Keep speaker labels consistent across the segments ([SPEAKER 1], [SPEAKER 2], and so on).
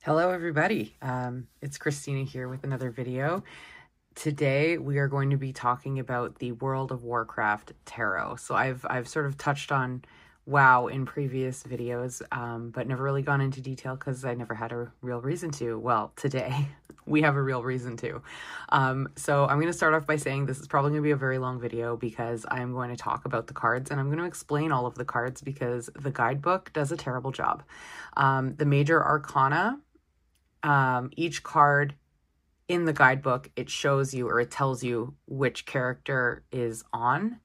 [SPEAKER 1] Hello everybody, it's Christina here with another video. Today we are going to be talking about the World of Warcraft tarot. So I've sort of touched on WoW in previous videos, but never really gone into detail because I never had a real reason to. Well, today we have a real reason to. So I'm going to start off by saying this is probably going to be a very long video because I'm going to talk about the cards and I'm going to explain all of the cards because the guidebook does a terrible job. The major arcana, each card in the guidebook, it shows you or it tells you which character is on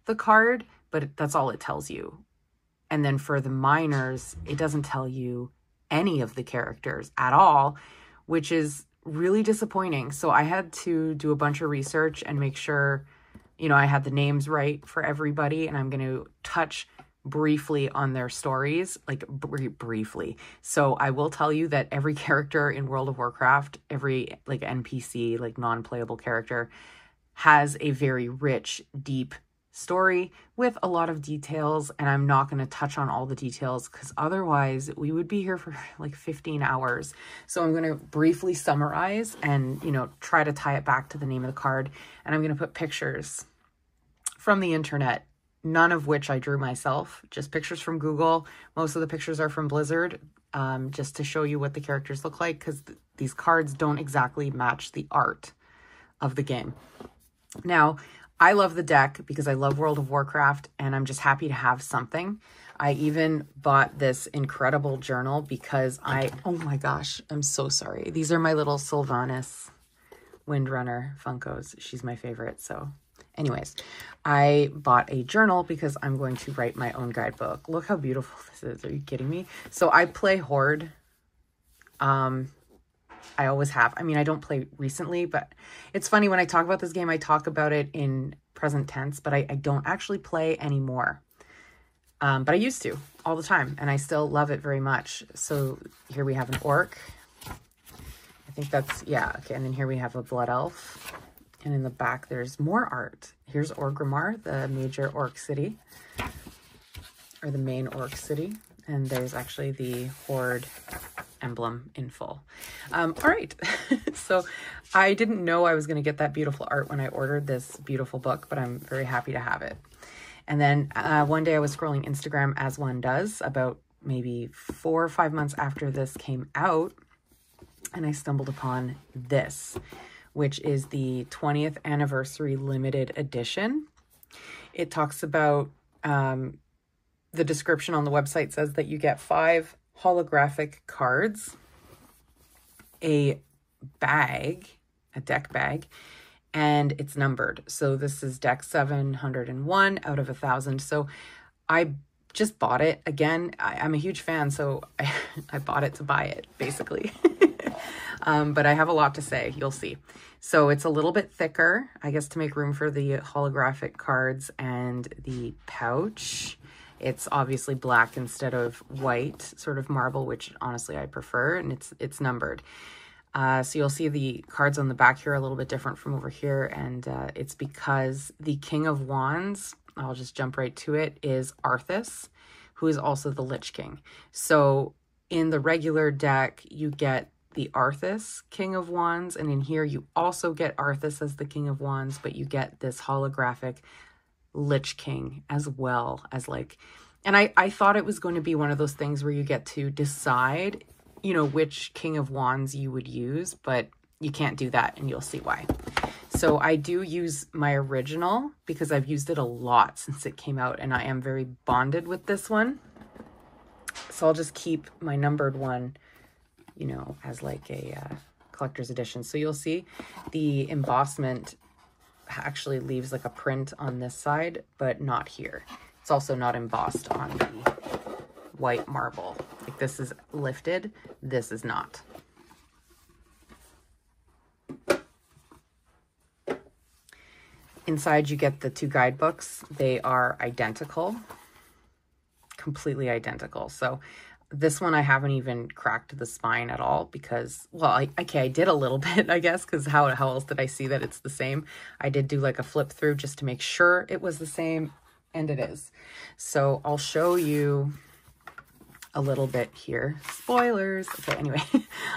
[SPEAKER 1] the card, but that's all it tells you. And then for the minors, it doesn't tell you any of the characters at all, which is really disappointing. So I had to do a bunch of research and make sure, I had the names right for everybody, and I'm going to touch briefly on their stories, like briefly. So I will tell you that every character in World of Warcraft, every like NPC, like non-playable character, has a very rich, deep story with a lot of details, and I'm not going to touch on all the details because otherwise we would be here for like 15 hours. So I'm going to briefly summarize and, try to tie it back to the name of the card, and I'm going to put pictures from the internet, none of which I drew myself, just pictures from Google. Most of the pictures are from Blizzard, just to show you what the characters look like, because these cards don't exactly match the art of the game. Now, I love the deck because I love World of Warcraft, and I'm just happy to have something. I even bought this incredible journal because oh my gosh, I'm so sorry. These are my little Sylvanas Windrunner Funkos. She's my favorite, so... Anyways, I bought a journal because I'm going to write my own guidebook. Look how beautiful this is. Are you kidding me? So I play Horde. I always have. I mean, I don't play recently, but it's funny when I talk about this game, I talk about it in present tense, but I don't actually play anymore. But I used to all the time, and I still love it very much. So here we have an orc. I think that's, yeah, okay. And then here we have a blood elf. And in the back, there's more art. Here's Orgrimmar, the major orc city, or the main orc city. And there's actually the Horde emblem in full. All right. So I didn't know I was going to get that beautiful art when I ordered this beautiful book, but I'm very happy to have it. And then one day I was scrolling Instagram, as one does, about maybe 4 or 5 months after this came out, and I stumbled upon this, which is the 20th anniversary limited edition. It talks about, the description on the website says that you get 5 holographic cards, a bag, a deck bag, and it's numbered. So this is deck 701 out of 1,000. So I just bought it. Again, I'm a huge fan, so I bought it to buy it, basically. But I have a lot to say, you'll see. So it's a little bit thicker, I guess, to make room for the holographic cards and the pouch. It's obviously black instead of white, sort of marble, which honestly I prefer, and it's numbered. So you'll see the cards on the back here are a little bit different from over here, and it's because the King of Wands, I'll just jump right to it, is Arthas, who is also the Lich King. So in the regular deck, you get the Arthas King of Wands, and in here you also get Arthas as the King of Wands, but you get this holographic Lich King as well as and I thought it was going to be one of those things where you get to decide, which King of Wands you would use, but you can't do that, and you'll see why. So I do use my original because I've used it a lot since it came out, and I am very bonded with this one. So I'll just keep my numbered one, as like a collector's edition. So you'll see the embossment actually leaves like a print on this side, but not here. It's also not embossed on the white marble. Like this is lifted, this is not. Inside you get the 2 guidebooks. They are identical, completely identical. So this one I haven't even cracked the spine at all because, well, I did a little bit, I guess, because how else did I see that it's the same? I did do like a flip through just to make sure it was the same, and it is. So I'll show you a little bit here. Spoilers. Okay, anyway,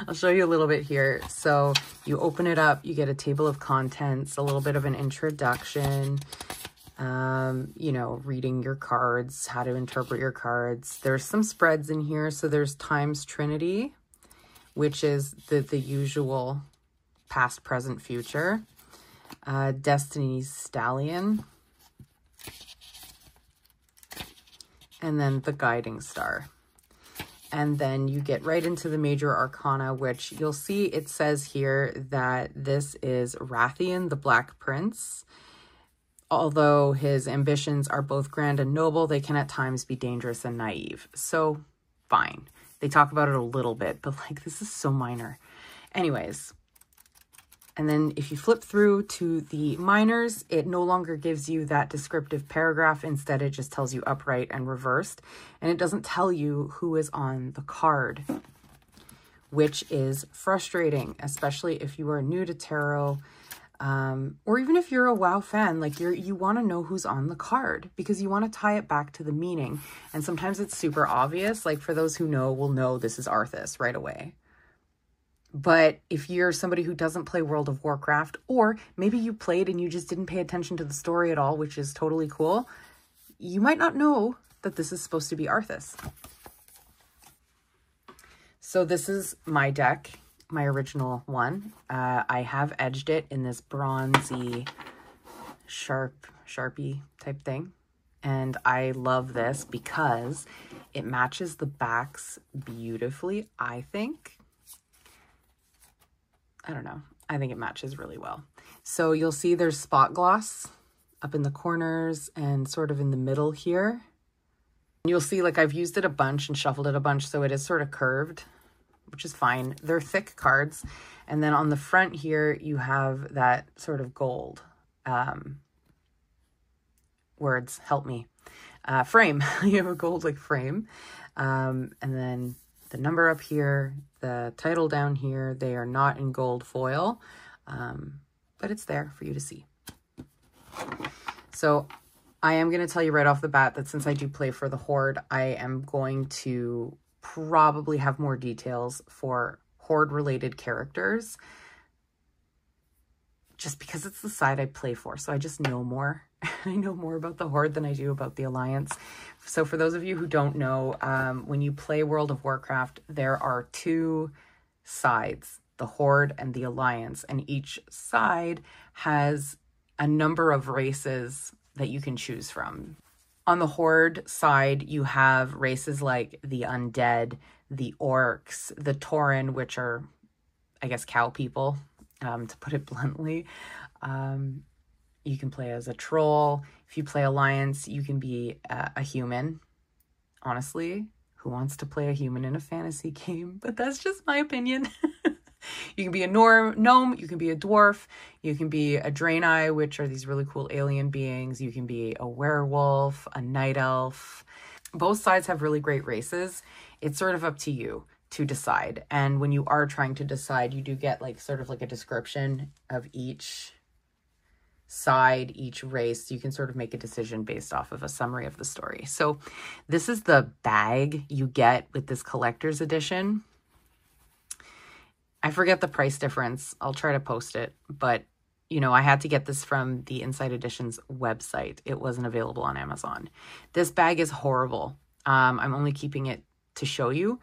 [SPEAKER 1] I'll show you a little bit here. So you open it up, you get a table of contents, a little bit of an introduction, you know, reading your cards, how to interpret your cards. There's some spreads in here. So there's Time's Trinity, which is the usual past, present, future. Destiny's Stallion. And then the Guiding Star. And then you get right into the major arcana, which you'll see it says here that this is Rathian, the Black Prince. Although his ambitions are both grand and noble, they can at times be dangerous and naive. So, fine. They talk about it a little bit, but like, this is so minor. Anyways. And then if you flip through to the minors, it no longer gives you that descriptive paragraph. Instead, it just tells you upright and reversed. And it doesn't tell you who is on the card, which is frustrating, especially if you are new to tarot, or even if you're a WoW fan. Like, you want to know who's on the card because you want to tie it back to the meaning. And sometimes it's super obvious. Like, for those who know, will know this is Arthas right away. But if you're somebody who doesn't play World of Warcraft, or maybe you played and you just didn't pay attention to the story at all, which is totally cool, you might not know that this is supposed to be Arthas. So this is my deck, my original one. I have edged it in this bronzy, Sharpie type thing. And I love this because it matches the backs beautifully, I think. I don't know. I think it matches really well. So you'll see there's spot gloss up in the corners and sort of in the middle here. You'll see like I've used it a bunch and shuffled it a bunch, so it is sort of curved, which is fine. They're thick cards. And then on the front here, you have that sort of gold. Words, help me. Frame. You have a gold like frame. And then the number up here, the title down here, they are not in gold foil, but it's there for you to see. So I am going to tell you right off the bat that since I do play for the Horde, I am going to probably have more details for Horde-related characters, just because it's the side I play for. So I just know more. I know more about the Horde than I do about the Alliance. So for those of you who don't know, when you play World of Warcraft, there are two sides, the Horde and the Alliance, and each side has a number of races that you can choose from. On the Horde side, you have races like the Undead, the Orcs, the Tauren, which are, I guess, cow people, to put it bluntly. You can play as a troll. If you play Alliance, you can be a human. Honestly, who wants to play a human in a fantasy game? But that's just my opinion. You can be a gnome, you can be a dwarf, you can be a Draenei, which are these really cool alien beings. You can be a werewolf, a night elf. Both sides have really great races. It's sort of up to you to decide. And when you are trying to decide, you do get like sort of like a description of each side, each race. You can sort of make a decision based off of a summary of the story. So this is the bag you get with this collector's edition. I forget the price difference. I'll try to post it, but you know, I had to get this from the Inside Editions website. It wasn't available on Amazon. This bag is horrible. I'm only keeping it to show you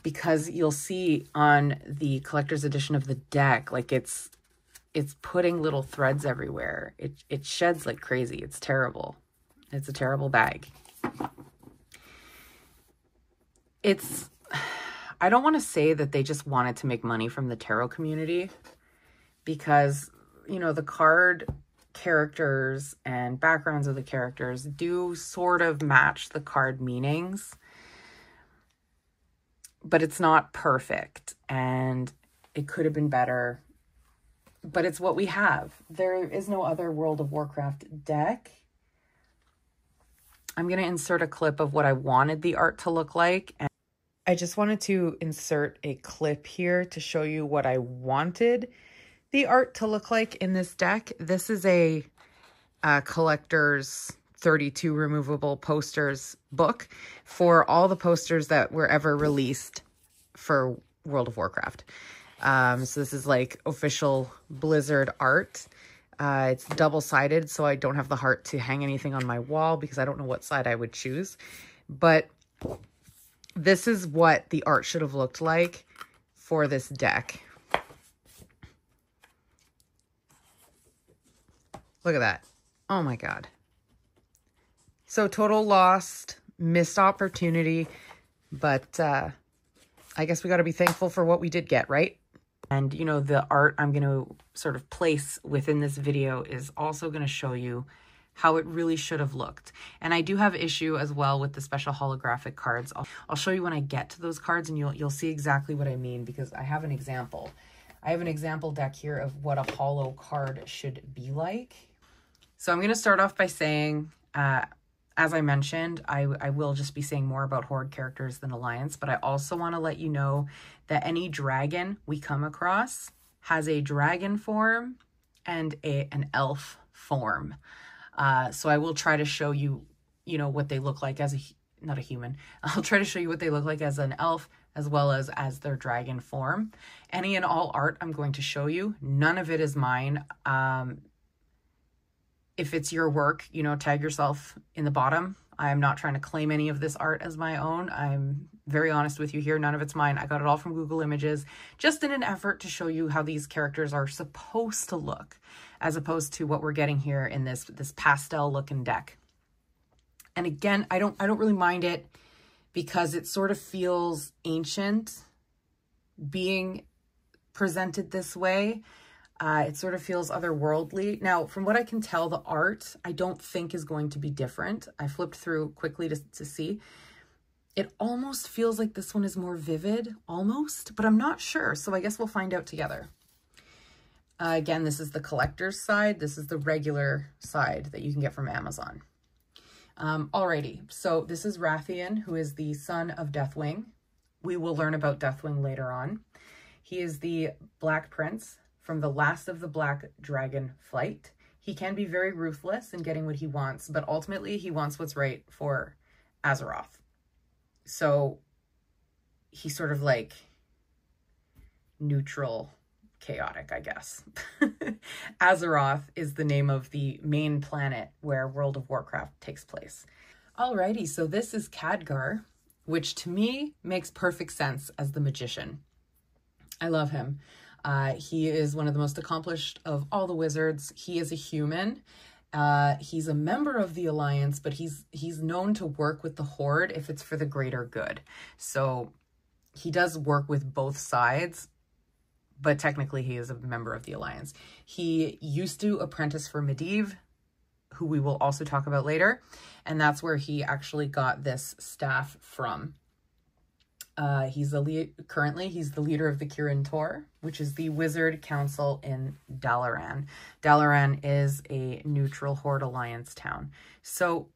[SPEAKER 1] because you'll see on the collector's edition of the deck, like it's putting little threads everywhere. It sheds like crazy. It's terrible. It's a terrible bag. I don't want to say that they just wanted to make money from the tarot community because, you know, the card characters and backgrounds of the characters do sort of match the card meanings, but it's not perfect and it could have been better, but it's what we have. There is no other World of Warcraft deck. I'm going to insert a clip of what I wanted the art to look like. And I just wanted to insert a clip here to show you what I wanted the art to look like in this deck. This is a collector's 32 removable posters book for all the posters that were ever released for World of Warcraft. So this is like official Blizzard art. It's double-sided, so I don't have the heart to hang anything on my wall because I don't know what side I would choose. But this is what the art should have looked like for this deck. Look at that. Oh my God. So total lost, missed opportunity, but I guess we got to be thankful for what we did get, right? And, you know, the art I'm going to sort of place within this video is also going to show you how it really should have looked. And I do have issue as well with the special holographic cards. I'll show you when I get to those cards, and you'll see exactly what I mean, because I have an example. I have an example deck here of what a holo card should be like. So I'm going to start off by saying, as I mentioned, I will just be saying more about Horde characters than Alliance, but I also want to let you know that any dragon we come across has a dragon form and an elf form. So I will try to show you, you know, what they look like as not a human. I'll try to show you what they look like as an elf as well as their dragon form. Any and all art I'm going to show you, none of it is mine. If it's your work, you know, tag yourself in the bottom. I'm not trying to claim any of this art as my own. I'm very honest with you here. None of it's mine. I got it all from Google Images, just in an effort to show you how these characters are supposed to look, as opposed to what we're getting here in this pastel looking deck. And again, I don't really mind it because it sort of feels ancient being presented this way. It sort of feels otherworldly. Now, from what I can tell, the art, I don't think is going to be different. I flipped through quickly to see. It almost feels like this one is more vivid, almost, but I'm not sure. So I guess we'll find out together. Again, this is the collector's side. This is the regular side that you can get from Amazon. Alrighty, so this is Rathian, who is the son of Deathwing. We will learn about Deathwing later on. He is the Black Prince from the last of the Black Dragon flight. He can be very ruthless in getting what he wants, but ultimately he wants what's right for Azeroth. So he's sort of like neutral, chaotic, I guess. Azeroth is the name of the main planet where World of Warcraft takes place. Alrighty, so this is Khadgar, which to me makes perfect sense as the magician. I love him. He is one of the most accomplished of all the wizards. He is a human. He's a member of the Alliance, but he's known to work with the Horde if it's for the greater good. So he does work with both sides, but technically he is a member of the Alliance. He used to apprentice for Medivh, who we will also talk about later, and that's where he actually got this staff from. Currently he's the leader of the Kirin Tor, which is the wizard council in Dalaran. Dalaran is a neutral Horde Alliance town. So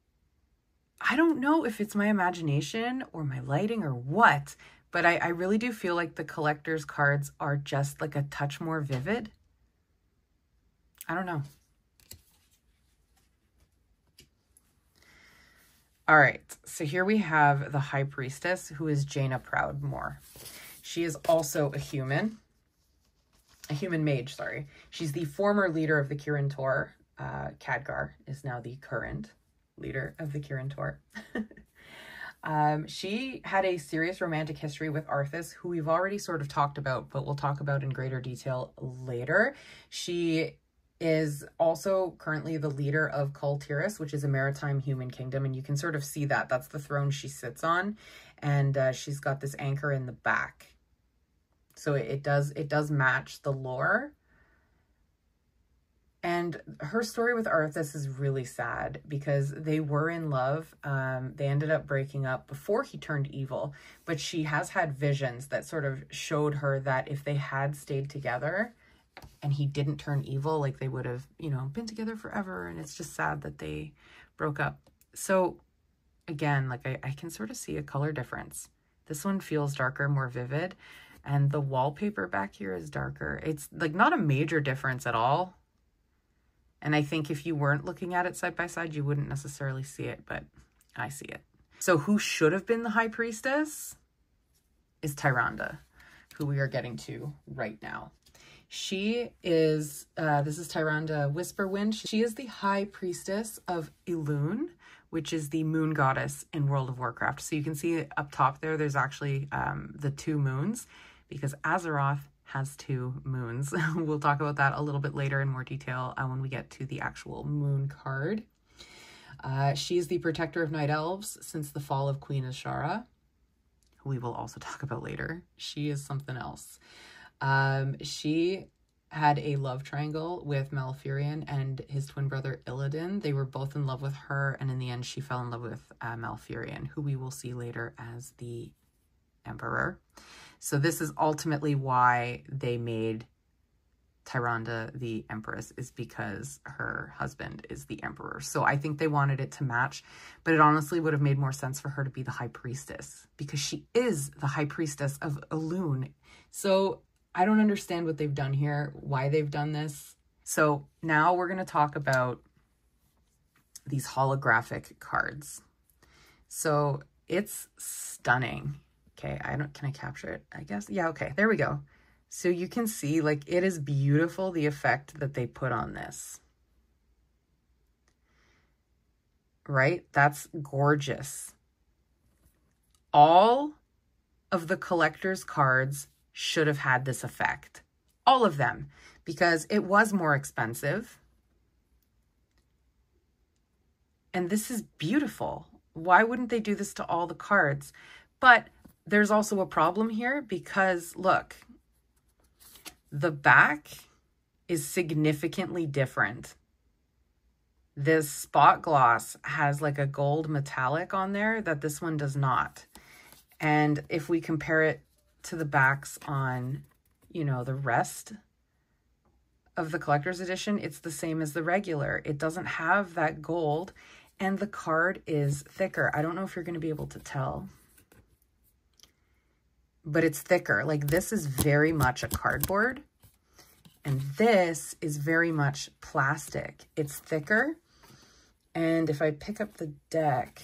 [SPEAKER 1] I don't know if it's my imagination or my lighting or what, but I really do feel like the collector's cards are just like a touch more vivid. I don't know. All right, so here we have the High Priestess, who is Jaina Proudmoore. She is also a human mage, sorry. She's the former leader of the Kirin Tor. Khadgar is now the current leader of the Kirin Tor. She had a serious romantic history with Arthas, who we've already sort of talked about, but we'll talk about in greater detail later. She is also currently the leader of Kul Tiras, which is a maritime human kingdom, and you can sort of see that. That's the throne she sits on, and she's got this anchor in the back. So it does match the lore. And her story with Arthas is really sad because they were in love. They ended up breaking up before he turned evil, but she has had visions that sort of showed her that if they had stayed together and he didn't turn evil, like they would have, you know, been together forever. And it's just sad that they broke up. So again, like I can sort of see a color difference. This one feels darker, more vivid. And the wallpaper back here is darker. It's like not a major difference at all. And I think if you weren't looking at it side by side, you wouldn't necessarily see it, but I see it. So who should have been the high priestess is Tyrande, who we are getting to right now. She is, this is Tyrande Whisperwind. She is the high priestess of Elune, which is the moon goddess in World of Warcraft. So you can see up top there, there's actually the 2 moons, because Azeroth has 2 moons. We'll talk about that a little bit later in more detail when we get to the actual moon card. She is the protector of night elves since the fall of Queen Azshara, who we will also talk about later. She is something else. She had a love triangle with Malfurion and his twin brother Illidan. They were both in love with her, and in the end she fell in love with Malfurion, who we will see later as the Emperor. So this is ultimately why they made Tyrande the Empress, is because her husband is the Emperor. So I think they wanted it to match, but it honestly would have made more sense for her to be the High Priestess, because she is the High Priestess of Elune. So I don't understand what they've done here, why they've done this. So now we're going to talk about these holographic cards. So it's stunning. Okay, can I capture it? I guess. Yeah, okay, there we go. So you can see, like, it is beautiful, the effect that they put on this. Right? That's gorgeous. All of the collector's cards should have had this effect. All of them. Because it was more expensive. And this is beautiful. Why wouldn't they do this to all the cards? But there's also a problem here because, look, the back is significantly different. This spot gloss has like a gold metallic on there that this one does not. And if we compare it to the backs on, you know, the rest of the collector's edition, it's the same as the regular. It doesn't have that gold, and the card is thicker. I don't know if you're going to be able to tell, but it's thicker. Like, this is very much a cardboard, and this is very much plastic. It's thicker, and if I pick up the deck,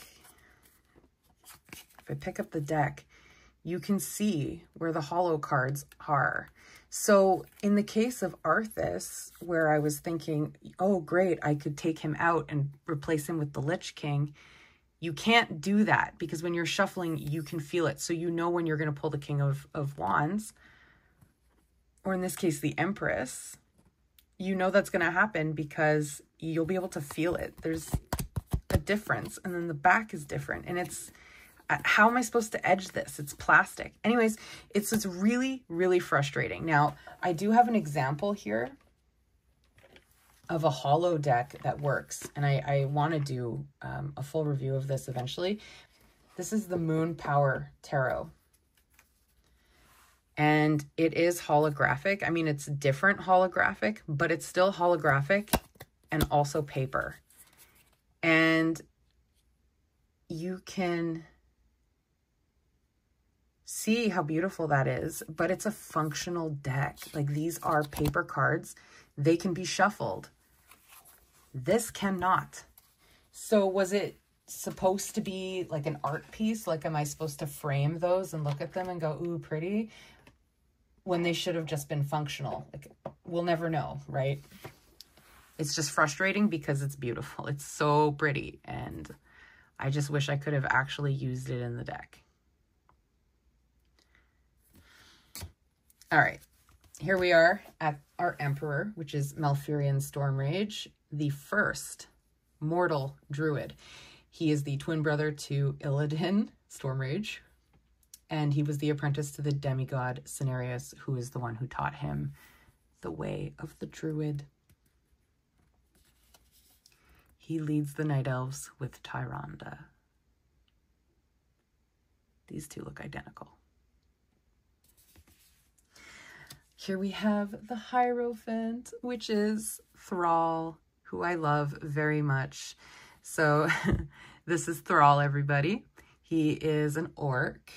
[SPEAKER 1] you can see where the holo cards are. So in the case of Arthas, where I was thinking, oh, great, I could take him out and replace him with the Lich King, you can't do that because when you're shuffling, you can feel it. So you know when you're going to pull the King of Wands, or in this case, the Empress, you know that's going to happen because you'll be able to feel it. There's a difference, and then the back is different, and it's, how am I supposed to edge this? It's plastic. Anyways, it's really, really frustrating. Now, I do have an example here of a holo deck that works, and I want to do a full review of this eventually. This is the Moon Power Tarot, and it is holographic. I mean, it's different holographic, but it's still holographic and also paper. And you can see how beautiful that is, but it's a functional deck. Like, these are paper cards. They can be shuffled. This cannot. So was it supposed to be like an art piece? Like, am I supposed to frame those and look at them and go, ooh, pretty? When they should have just been functional. Like, we'll never know, right? It's just frustrating because it's beautiful. It's so pretty, and I just wish I could have actually used it in the deck. All right, here we are at our Emperor, which is Malfurion Stormrage, the first mortal druid. He is the twin brother to Illidan Stormrage, and he was the apprentice to the demigod Cenarius, who is the one who taught him the way of the druid. He leads the night elves with Tyrande. These two look identical. Here we have the Hierophant, which is Thrall, who I love very much. So this is Thrall, everybody. He is an orc.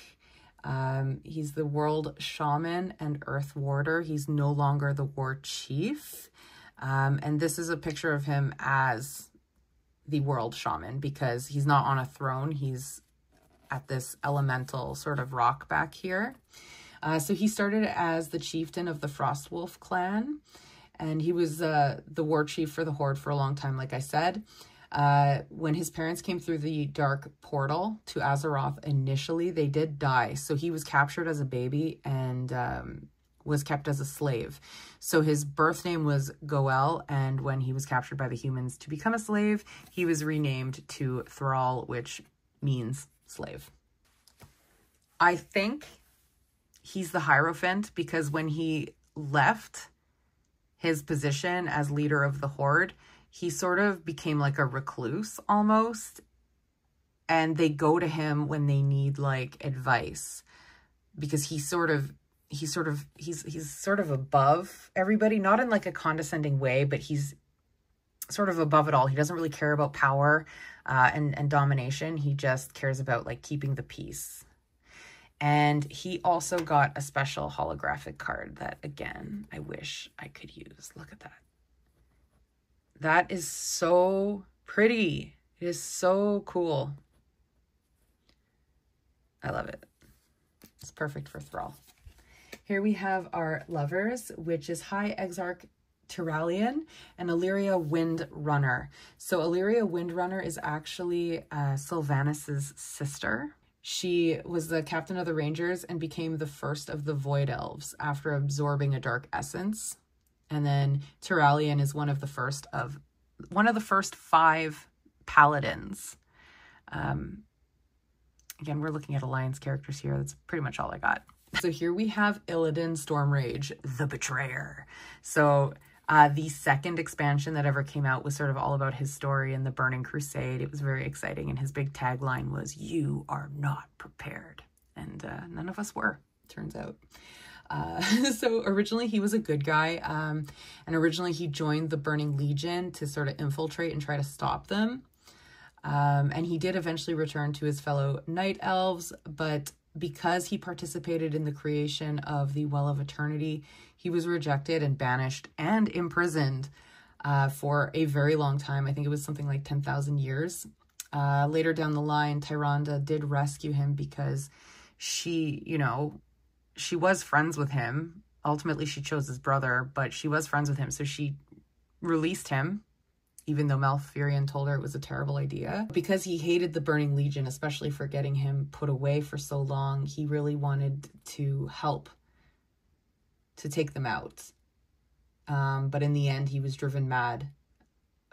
[SPEAKER 1] He's the world shaman and earth warder. He's no longer the war chief. And this is a picture of him as the world shaman, because he's not on a throne. He's at this elemental sort of rock back here. So he started as the chieftain of the Frostwolf clan, and he was the war chief for the Horde for a long time, like I said. When his parents came through the dark portal to Azeroth initially, they did die. So he was captured as a baby and was kept as a slave. So his birth name was Goel, and when he was captured by the humans to become a slave, he was renamed to Thrall, which means slave. I think he's the Hierophant because when he left his position as leader of the Horde, he sort of became like a recluse almost, and they go to him when they need like advice, because he's sort of above everybody, not in like a condescending way, but he's sort of above it all. He doesn't really care about power and domination. He just cares about like keeping the peace. And he also got a special holographic card that, again, I wish I could use. Look at that. That is so pretty. It is so cool. I love it. It's perfect for Thrall. Here we have our lovers, which is High Exarch Tyrallion and Illyria Windrunner. So Illyria Windrunner is actually Sylvanas' sister. She was the captain of the Rangers and became the first of the Void Elves after absorbing a dark essence. And then Tyrallion is one of the first 5 paladins. Again, we're looking at Alliance characters here. That's pretty much all I got. So here we have Illidan Stormrage, the Betrayer. So the second expansion that ever came out was sort of all about his story in the Burning Crusade. It was very exciting, and his big tagline was, "You are not prepared." And none of us were, turns out. So originally he was a good guy, and originally he joined the Burning Legion to sort of infiltrate and try to stop them. And he did eventually return to his fellow Night Elves, but because he participated in the creation of the Well of Eternity, he was rejected and banished and imprisoned for a very long time. I think it was something like 10,000 years. Later down the line, Tyrande did rescue him because she, you know, she was friends with him. Ultimately, she chose his brother, but she was friends with him. So she released him, even though Malfurion told her it was a terrible idea. Because he hated the Burning Legion, especially for getting him put away for so long, he really wanted to help to take them out. But in the end, he was driven mad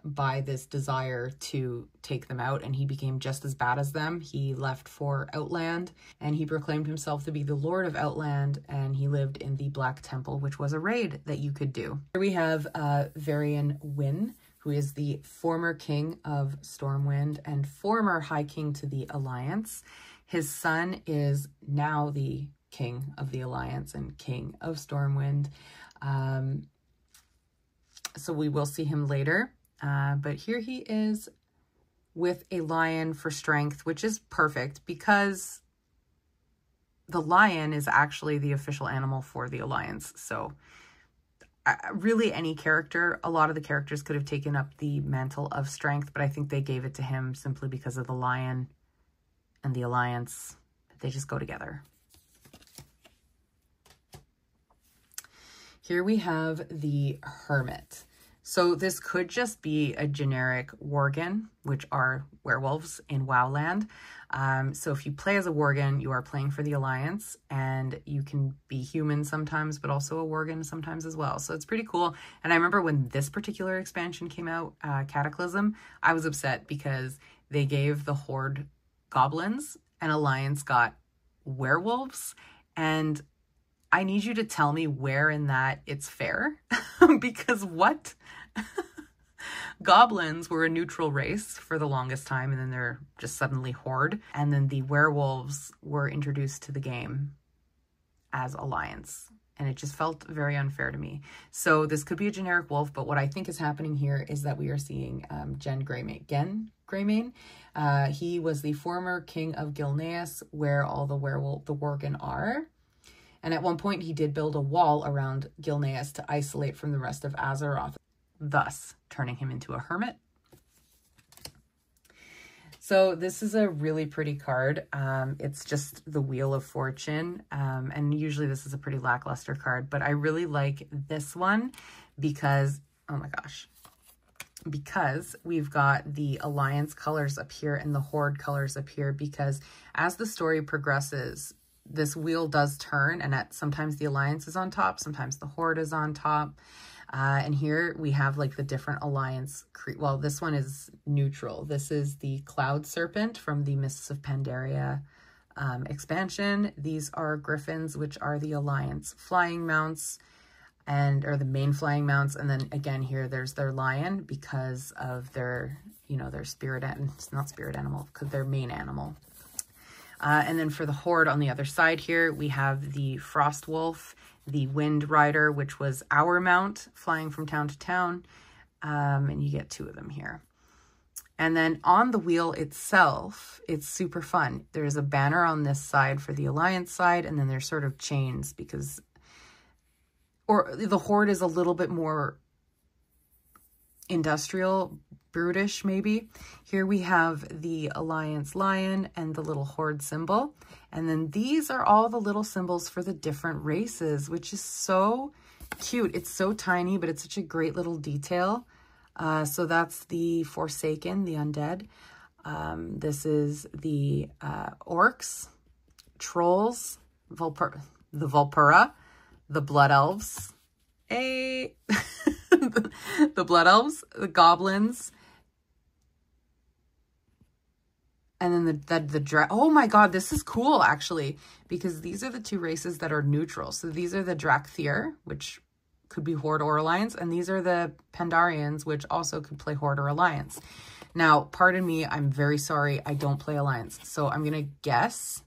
[SPEAKER 1] by this desire to take them out, and he became just as bad as them. He left for Outland, and he proclaimed himself to be the Lord of Outland, and he lived in the Black Temple, which was a raid that you could do. Here we have Varian Wynn, who is the former king of Stormwind and former High King to the Alliance. His son is now the King of the Alliance and King of Stormwind. So we will see him later. But here he is with a lion for strength, which is perfect because the lion is actually the official animal for the Alliance. So really any character, a lot of the characters could have taken up the mantle of strength, but I think they gave it to him simply because of the lion and the Alliance. They just go together. Here we have the Hermit. So this could just be a generic worgen, which are werewolves in WoWland. So if you play as a worgen, you are playing for the Alliance, and you can be human sometimes, but also a worgen sometimes as well. So it's pretty cool. And I remember when this particular expansion came out, Cataclysm, I was upset because they gave the Horde goblins and Alliance got werewolves. And I need you to tell me where in that it's fair, because what? Goblins were a neutral race for the longest time, and then they're just suddenly Horde. And then the werewolves were introduced to the game as Alliance, and it just felt very unfair to me. So this could be a generic wolf, but what I think is happening here is that we are seeing Gen Greymane. He was the former king of Gilneas, where all the worgen are. And at one point, he did build a wall around Gilneas to isolate from the rest of Azeroth. thus turning him into a hermit. So this is a really pretty card. It's just the Wheel of Fortune. And usually this is a pretty lackluster card, but I really like this one because, oh my gosh, because we've got the alliance colors up here and the horde colors up here, because as the story progresses, this wheel does turn, and sometimes the alliance is on top, sometimes the horde is on top. And here we have like the different alliance. Well, this one is neutral. This is the Cloud Serpent from the Mists of Pandaria expansion. These are griffins, which are the alliance flying mounts, or the main flying mounts. And then again, here there's their lion because of their, their spirit, it's not spirit animal, because their main animal. And then for the horde on the other side here, we have the Frost Wolf, the Wind Rider, which was our mount flying from town to town. And you get 2 of them here. And then on the wheel itself, it's super fun. There's a banner on this side for the alliance side, and then there's sort of chains because, or the horde is a little bit more industrial, brutish maybe. Here we have the alliance lion and the little horde symbol. And then these are all the little symbols for the different races, which is so cute. It's so tiny, but it's such a great little detail. So that's the Forsaken, the undead. This is the orcs, trolls, the Vulpura, the blood elves, the blood elves, the goblins, and then oh my god, this is cool actually, because these are the 2 races that are neutral. So these are the Drakthir, which could be horde or alliance, and these are the Pandarians, which also could play horde or alliance. Now, pardon me, I'm very sorry, I don't play alliance. So I'm gonna guess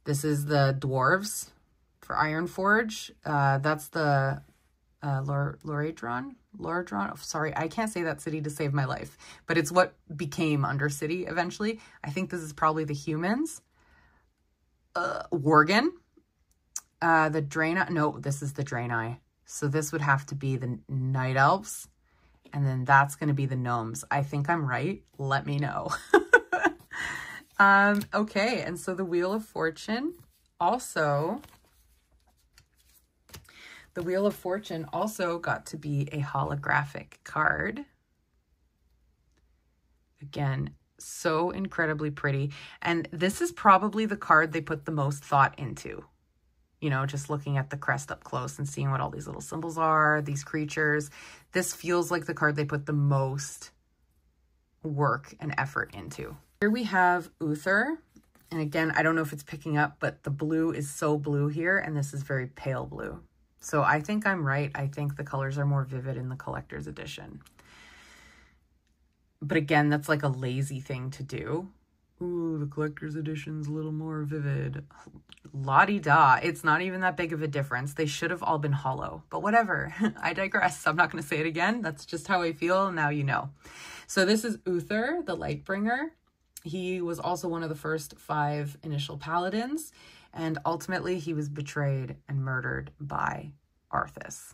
[SPEAKER 1] this is the dwarves for Ironforge. That's the Loradron. Sorry, I can't say that city to save my life, but it's what became Undercity eventually. I think this is probably the humans. Worgen. The Draenei. No, this is the Draenei. So this would have to be the Night Elves. And then that's going to be the gnomes. I think I'm right. Let me know. Okay, and so the Wheel of Fortune also... The Wheel of Fortune also got to be a holographic card. Again, so incredibly pretty. And this is probably the card they put the most thought into. Just looking at the crest up close and seeing what all these little symbols are, these creatures. This feels like the card they put the most work and effort into. Here we have Uther. And again, I don't know if it's picking up, but the blue is so blue here, and this is very pale blue. So I think I'm right. I think the colors are more vivid in the collector's edition. But again, that's like a lazy thing to do. Ooh, the collector's edition's a little more vivid. La-di-da. It's not even that big of a difference. They should have all been hollow. But whatever. I digress. I'm not going to say it again. That's just how I feel. Now you know. So this is Uther, the Lightbringer. He was also one of the first 5 initial paladins. And ultimately, he was betrayed and murdered by Arthas.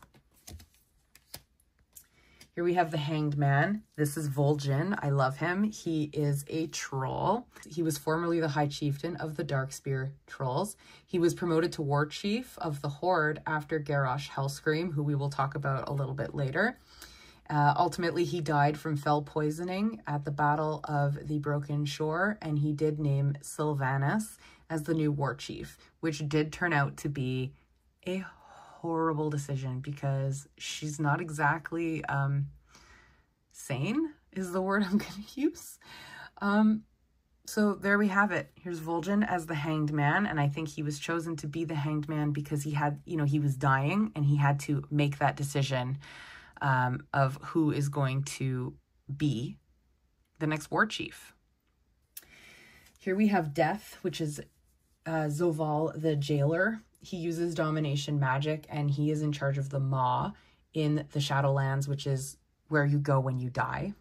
[SPEAKER 1] Here we have the Hanged Man. This is Vol'jin. I love him. He is a troll. He was formerly the High Chieftain of the Darkspear Trolls. He was promoted to War Chief of the Horde after Garrosh Hellscream, who we will talk about a little bit later. Ultimately, he died from fell poisoning at the Battle of the Broken Shore, and he did name Sylvanas as the new war chief, which did turn out to be a horrible decision because she's not exactly sane is the word I'm going to use. So there we have it. Here's Vol'jin as the Hanged Man, and I think he was chosen to be the Hanged Man because he had, he was dying and he had to make that decision of who is going to be the next war chief. Here we have Death, which is Zoval the Jailer. He uses domination magic, and he is in charge of the Maw in the Shadowlands, which is where you go when you die.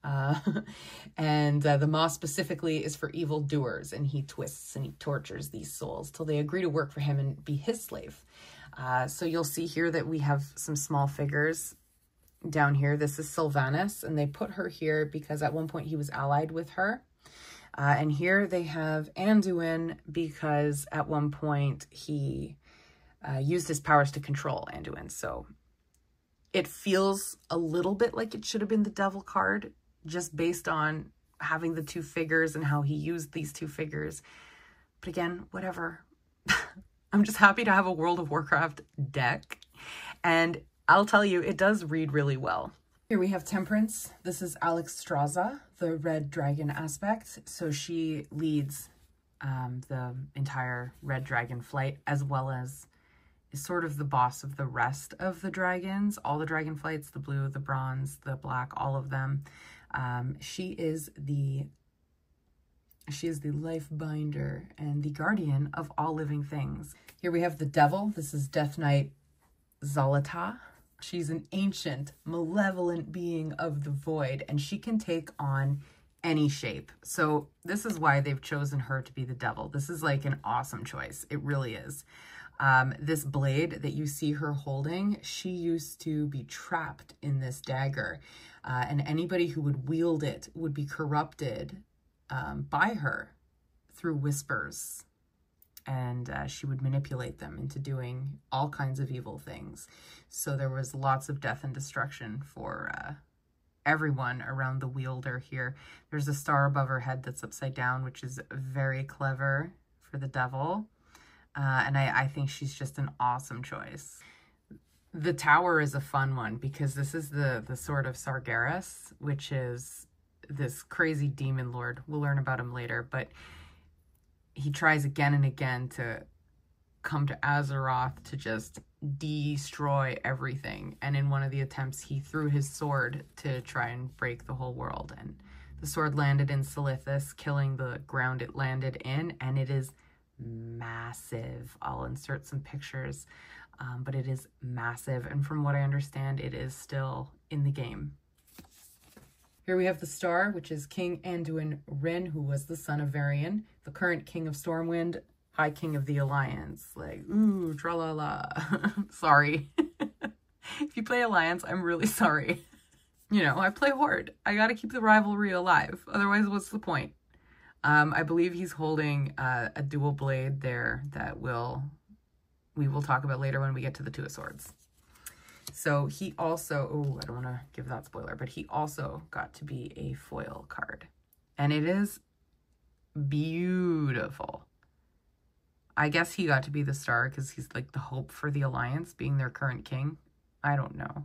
[SPEAKER 1] And the Maw specifically is for evil doers, and he twists and he tortures these souls till they agree to work for him and be his slave. So you'll see here that we have some small figures down here. This is Sylvanas, and they put her here because at one point he was allied with her. And here they have Anduin because at one point he used his powers to control Anduin. So it feels a little bit like it should have been the devil card, just based on having the two figures and how he used these two figures. But again, whatever. I'm just happy to have a World of Warcraft deck. And I'll tell you, it does read really well. Here we have Temperance. This is Alexstrasza, the red dragon aspect. So she leads the entire red dragon flight, as well as is sort of the boss of the rest of the dragons. All the dragon flights, the blue, the bronze, the black, all of them. She is the life binder and the guardian of all living things. Here we have the devil. This is Death Knight Zalata. She's an ancient, malevolent being of the void, and she can take on any shape. So this is why they've chosen her to be the devil. This is like an awesome choice. It really is. This blade that you see her holding, she used to be trapped in this dagger, and anybody who would wield it would be corrupted by her through whispers. And she would manipulate them into doing all kinds of evil things. So there was lots of death and destruction for everyone around the wielder here. There's a star above her head that's upside down, which is very clever for the devil. And I think she's just an awesome choice. The tower is a fun one because this is the Sword of Sargeras, which is this crazy demon lord. We'll learn about him later, but he tries again and again to come to Azeroth to just destroy everything. And in one of the attempts, he threw his sword to try and break the whole world. And the sword landed in Silithus, killing the ground it landed in. And it is massive. I'll insert some pictures, but it is massive. And from what I understand, it is still in the game. Here we have the star, which is King Anduin Wrynn, who was the son of Varian, the current king of Stormwind, High King of the Alliance. Like, ooh, tra-la-la. Sorry. If you play Alliance, I'm really sorry. You know, I play Horde. I gotta keep the rivalry alive. Otherwise, what's the point? I believe he's holding a dual blade there that we will talk about later when we get to the Two of Swords. So he also, oh, I don't want to give that spoiler, but he also got to be a foil card. And it is beautiful. I guess he got to be the star because he's like the hope for the Alliance, being their current king. I don't know.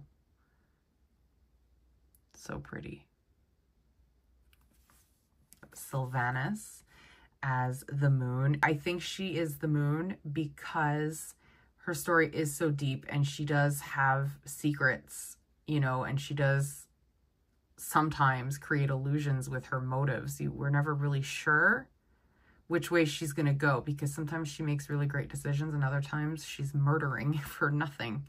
[SPEAKER 1] So pretty. Sylvanas as the moon. I think she is the moon because her story is so deep and she does have secrets, you know, and she does sometimes create illusions with her motives. We're never really sure which way she's going to go because sometimes she makes really great decisions and other times she's murdering for nothing.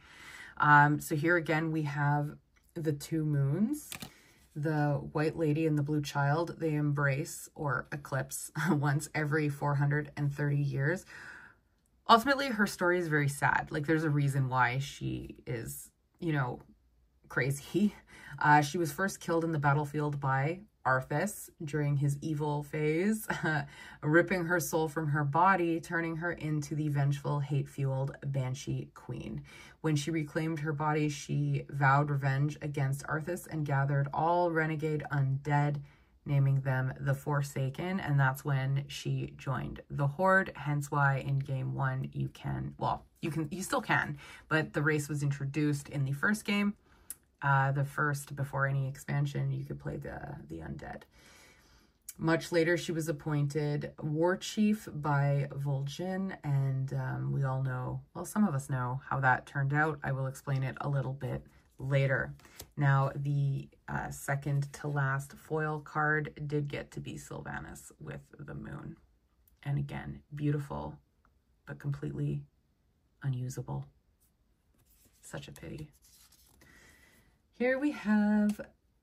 [SPEAKER 1] So here again, we have the two moons. The white lady and the blue child, they embrace or eclipse once every 430 years. Ultimately, her story is very sad. Like, there's a reason why she is, you know, crazy. She was first killed in the battlefield by Arthas during his evil phase, ripping her soul from her body, turning her into the vengeful, hate-fueled Banshee Queen. When she reclaimed her body, she vowed revenge against Arthas and gathered all renegade undead, naming them the Forsaken, and that's when she joined the Horde, hence why in game 1 you can, well, you still can, but the race was introduced in the first game. The first, before any expansion, you could play the undead. Much later, she was appointed war chief by Vol'jin, and we all know, well, some of us know how that turned out. I will explain it a little bit later. Now, the second to last foil card did get to be Sylvanas with the moon. And again, beautiful, but completely unusable. Such a pity. Here we have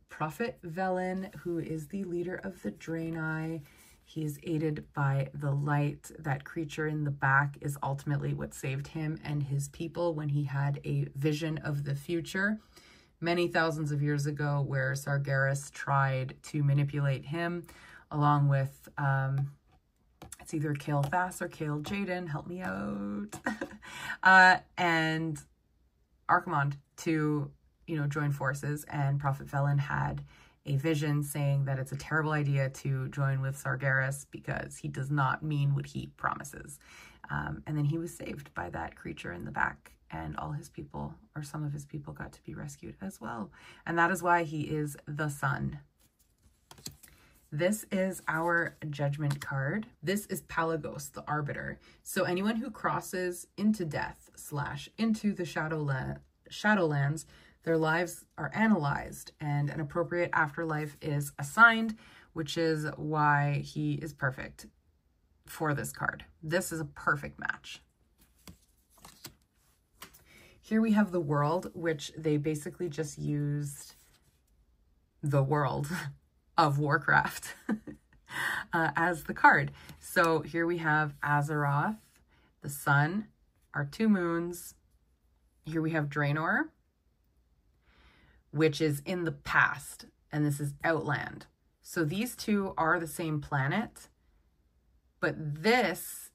[SPEAKER 1] Prophet Velen, who is the leader of the Draenei. He is aided by the light. That creature in the back is ultimately what saved him and his people when he had a vision of the future. many thousands of years ago, where Sargeras tried to manipulate him along with, it's either Kale Fass or Kale Jaden, help me out, and Archimonde to, you know, join forces. And Prophet Velen had a vision saying that it's a terrible idea to join with Sargeras because he does not mean what he promises. And then he was saved by that creature in the back, and all his people, or some of his people, got to be rescued as well. And that is why he is the sun. This is our judgment card. This is Palagos, the arbiter. So anyone who crosses into death / into the Shadowlands, their lives are analyzed and an appropriate afterlife is assigned, which is why he is perfect for this card. This is a perfect match. Here we have the world, which they basically just used the world of Warcraft as the card. So here we have Azeroth, the sun, our 2 moons. Here we have Draenor, which is in the past, and this is Outland. So these 2 are the same planet, but this,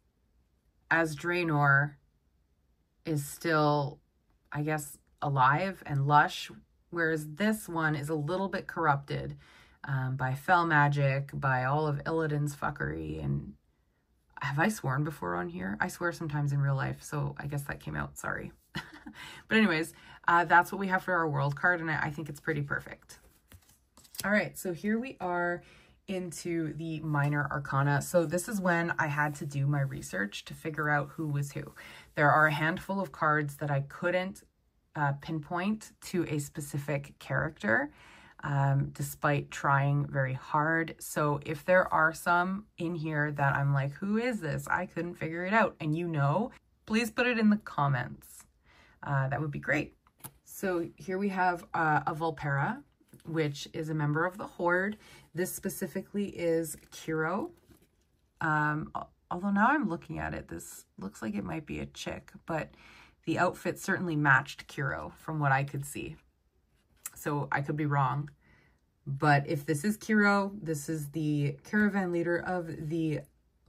[SPEAKER 1] as Draenor, is still, I guess, alive and lush, whereas this one is a little bit corrupted by fell magic, by all of Illidan's fuckery. And have I sworn before on here? I swear sometimes in real life, so I guess that came out, sorry. But anyways, that's what we have for our world card, and I think it's pretty perfect. All right, so here we are into the minor arcana. So this is when I had to do my research to figure out who was who. There are a handful of cards that I couldn't pinpoint to a specific character, despite trying very hard. So if there are some in here that I'm like, who is this? I couldn't figure it out, and you know, please put it in the comments. That would be great. So here we have a Vulpera, which is a member of the Horde. This specifically is Kiro. Although now I'm looking at it, this looks like it might be a chick, but the outfit certainly matched Kiro from what I could see. So I could be wrong. But if this is Kiro, this is the caravan leader of the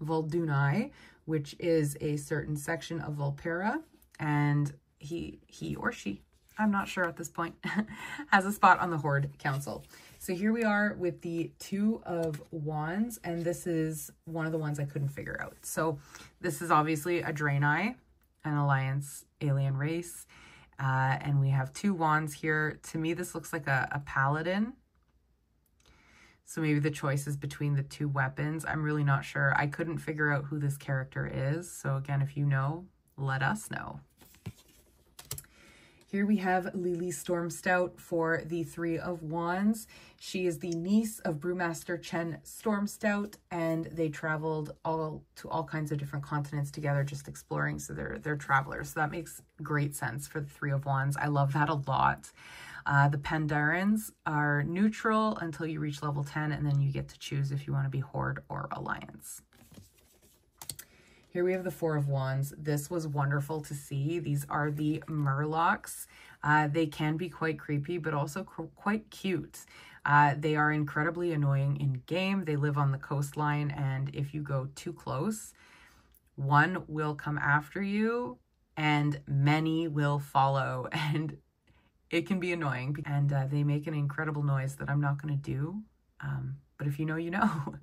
[SPEAKER 1] Vuldunai, which is a certain section of Vulpera, and he or she, I'm not sure at this point, has a spot on the Horde Council. So here we are with the 2 of Wands, and this is one of the ones I couldn't figure out. So this is obviously a Draenei, an Alliance alien race, and we have 2 wands here. To me, this looks like a paladin. So maybe the choice is between the 2 weapons. I'm really not sure. I couldn't figure out who this character is. So again, if you know, let us know. Here we have Lily Stormstout for the 3 of Wands. She is the niece of Brewmaster Chen Stormstout, and they traveled to all kinds of different continents together, just exploring. So they're travelers. So that makes great sense for the 3 of Wands. I love that a lot. The Pandaren are neutral until you reach level 10, and then you get to choose if you want to be Horde or Alliance. Here we have the 4 of Wands. This was wonderful to see. These are the Murlocs. They can be quite creepy, but also quite cute. They are incredibly annoying in game. They live on the coastline, and if you go too close, one will come after you, and many will follow, and it can be annoying. And they make an incredible noise that I'm not going to do, but if you know, you know.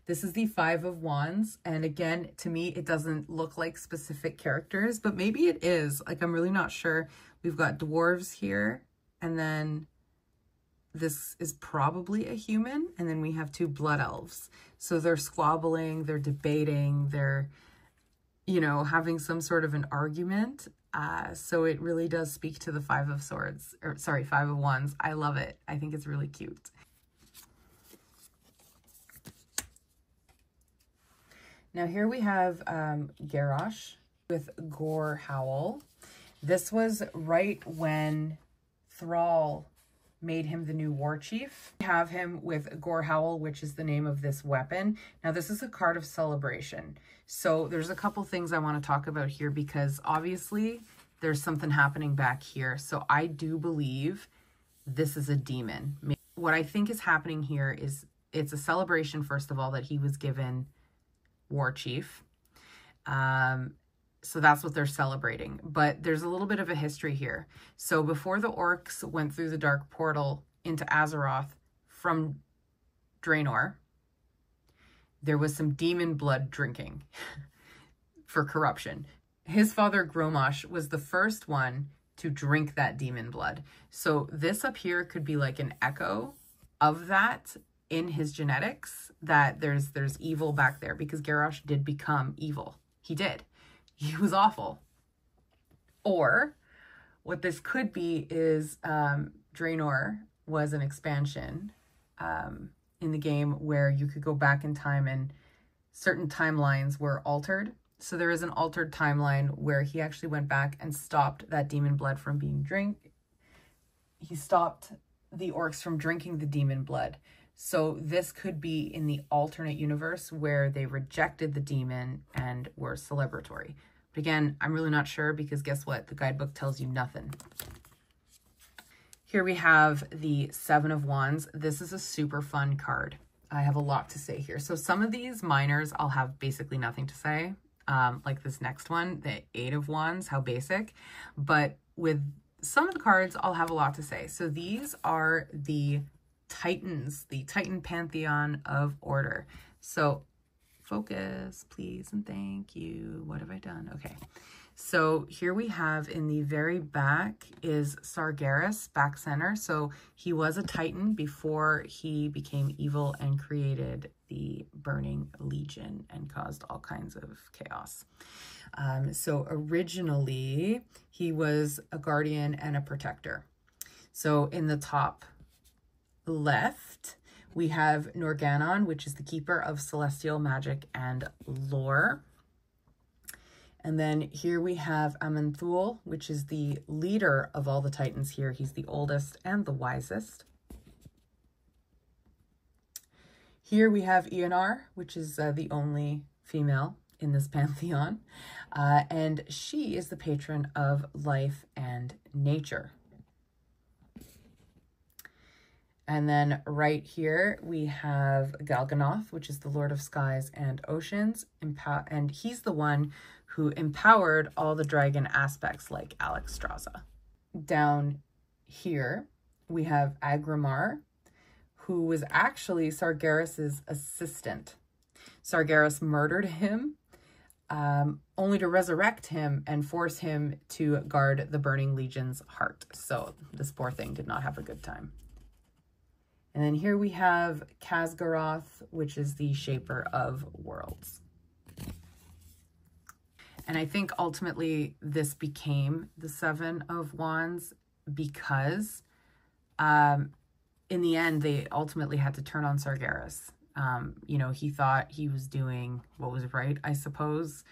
[SPEAKER 1] This is the 5 of Wands, and again, to me, it doesn't look like specific characters, but maybe it is. Like, I'm really not sure. We've got dwarves here, and then this is probably a human, and then we have 2 blood elves. So they're squabbling, they're debating, they're, you know, having some sort of an argument. So it really does speak to the 5 of Swords, or sorry, 5 of Wands. I love it. I think it's really cute. Now here we have Garrosh with Gore Howl. This was right when Thrall made him the new war chief. We have him with Gore Howl, which is the name of this weapon. Now this is a card of celebration. So there's a couple things I want to talk about here, because obviously there's something happening back here. So I do believe this is a demon. What I think is happening here is it's a celebration, first of all, that he was given War Chief. So that's what they're celebrating. But there's a little bit of a history here. So before the orcs went through the dark portal into Azeroth from Draenor, there was some demon blood drinking for corruption. His father Gromosh was the first one to drink that demon blood. So this up here could be like an echo of that in his genetics, that there's evil back there, because Garrosh did become evil. He did. He was awful. Or what this could be is Draenor was an expansion in the game where you could go back in time and certain timelines were altered. So there is an altered timeline where he actually went back and stopped that demon blood from being drank. He stopped the orcs from drinking the demon blood. So this could be in the alternate universe where they rejected the demon and were celebratory. But again, I'm really not sure, because guess what? The guidebook tells you nothing. Here we have the Seven of Wands. This is a super fun card. I have a lot to say here. So some of these minors, I'll have basically nothing to say. Like this next one, the Eight of Wands, how basic. But with some of the cards, I'll have a lot to say. So these are the Titans, the Titan Pantheon of Order. So focus, please, and thank you. What have I done? Okay. So here we have in the very back is Sargeras, back center. So he was a Titan before he became evil and created the Burning Legion and caused all kinds of chaos. So originally he was a guardian and a protector. So in the top left, we have Norganon, which is the keeper of celestial magic and lore. And then here we have Amenthul, which is the leader of all the Titans here. He's the oldest and the wisest. Here we have Ionar, which is the only female in this pantheon. And she is the patron of life and nature. And then right here we have Galganoth, which is the Lord of Skies and Oceans. And he's the one who empowered all the dragon aspects like Alexstrasza. Down here we have Agrimar, who was actually Sargeras' assistant. Sargeras murdered him, only to resurrect him and force him to guard the Burning Legion's heart. So this poor thing did not have a good time. And then here we have Khazgaroth, which is the Shaper of Worlds. And I think ultimately this became the Seven of Wands because in the end, they ultimately had to turn on Sargeras. You know, he thought he was doing what was right, I suppose,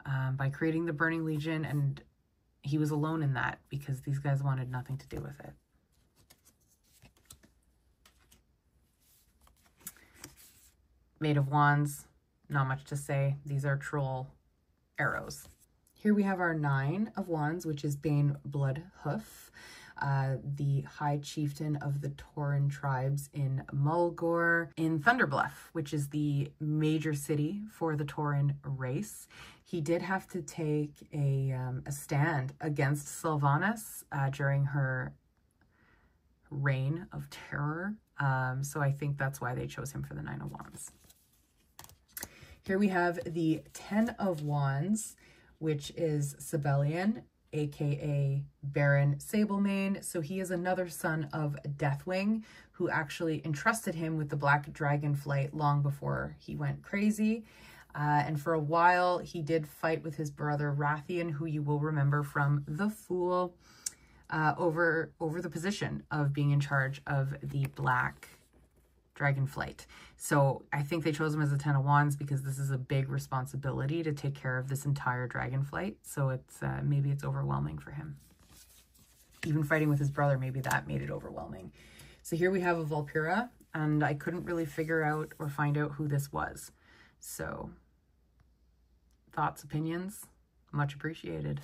[SPEAKER 1] by creating the Burning Legion. And he was alone in that because these guys wanted nothing to do with it. Maid of Wands, not much to say. These are troll arrows. Here we have our Nine of Wands, which is Bane Bloodhoof, the High Chieftain of the Tauren tribes in Mulgore, in Thunderbluff, which is the major city for the Tauren race. He did have to take a stand against Sylvanas during her reign of terror. So I think that's why they chose him for the Nine of Wands. Here we have the Ten of Wands, which is Sibelian, aka Baron Sablemane. So he is another son of Deathwing, who actually entrusted him with the Black Dragon flight long before he went crazy. And for a while, he did fight with his brother Rathian, who you will remember from The Fool, over the position of being in charge of the Black Dragon flight. So I think they chose him as a Ten of Wands because this is a big responsibility to take care of this entire dragon flight. So it's maybe it's overwhelming for him. Even fighting with his brother, maybe that made it overwhelming. So here we have a Valpura, and I couldn't really figure out or find out who this was. So thoughts, opinions, much appreciated.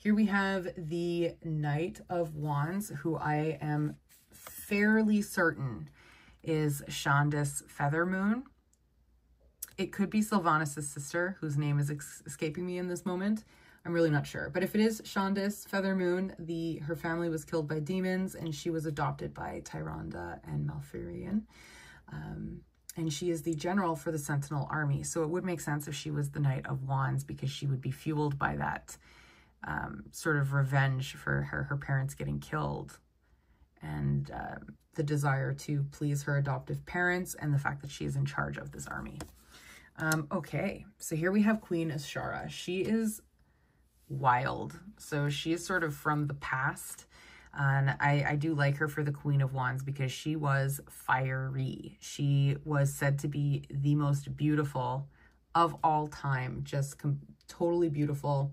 [SPEAKER 1] Here we have the Knight of Wands, who I am fairly certain is Shandis Feathermoon. It could be Sylvanas' sister, whose name is escaping me in this moment. I'm really not sure. But if it is Shandis Feathermoon, her family was killed by demons, and she was adopted by Tyrande and Malfurion. And she is the general for the Sentinel army. So it would make sense if she was the Knight of Wands, because she would be fueled by that sort of revenge for her parents getting killed, and the desire to please her adoptive parents, and the fact that she is in charge of this army. Okay, so here we have Queen Ashara. She is wild. So she is sort of from the past. And I do like her for the Queen of Wands because she was fiery. She was said to be the most beautiful of all time. Just totally beautiful,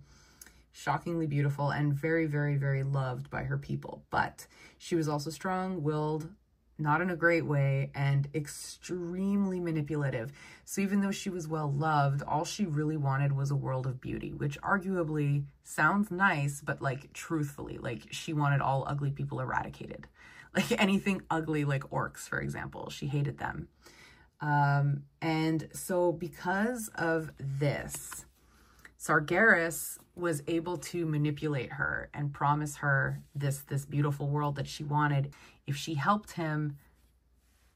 [SPEAKER 1] shockingly beautiful, and very, very, very loved by her people. But she was also strong-willed, not in a great way, and extremely manipulative. So even though she was well loved, all she really wanted was a world of beauty, which arguably sounds nice, but like truthfully, like she wanted all ugly people eradicated. Like anything ugly, like orcs, for example, she hated them. And so because of this, Sargeras was able to manipulate her and promise her this beautiful world that she wanted if she helped him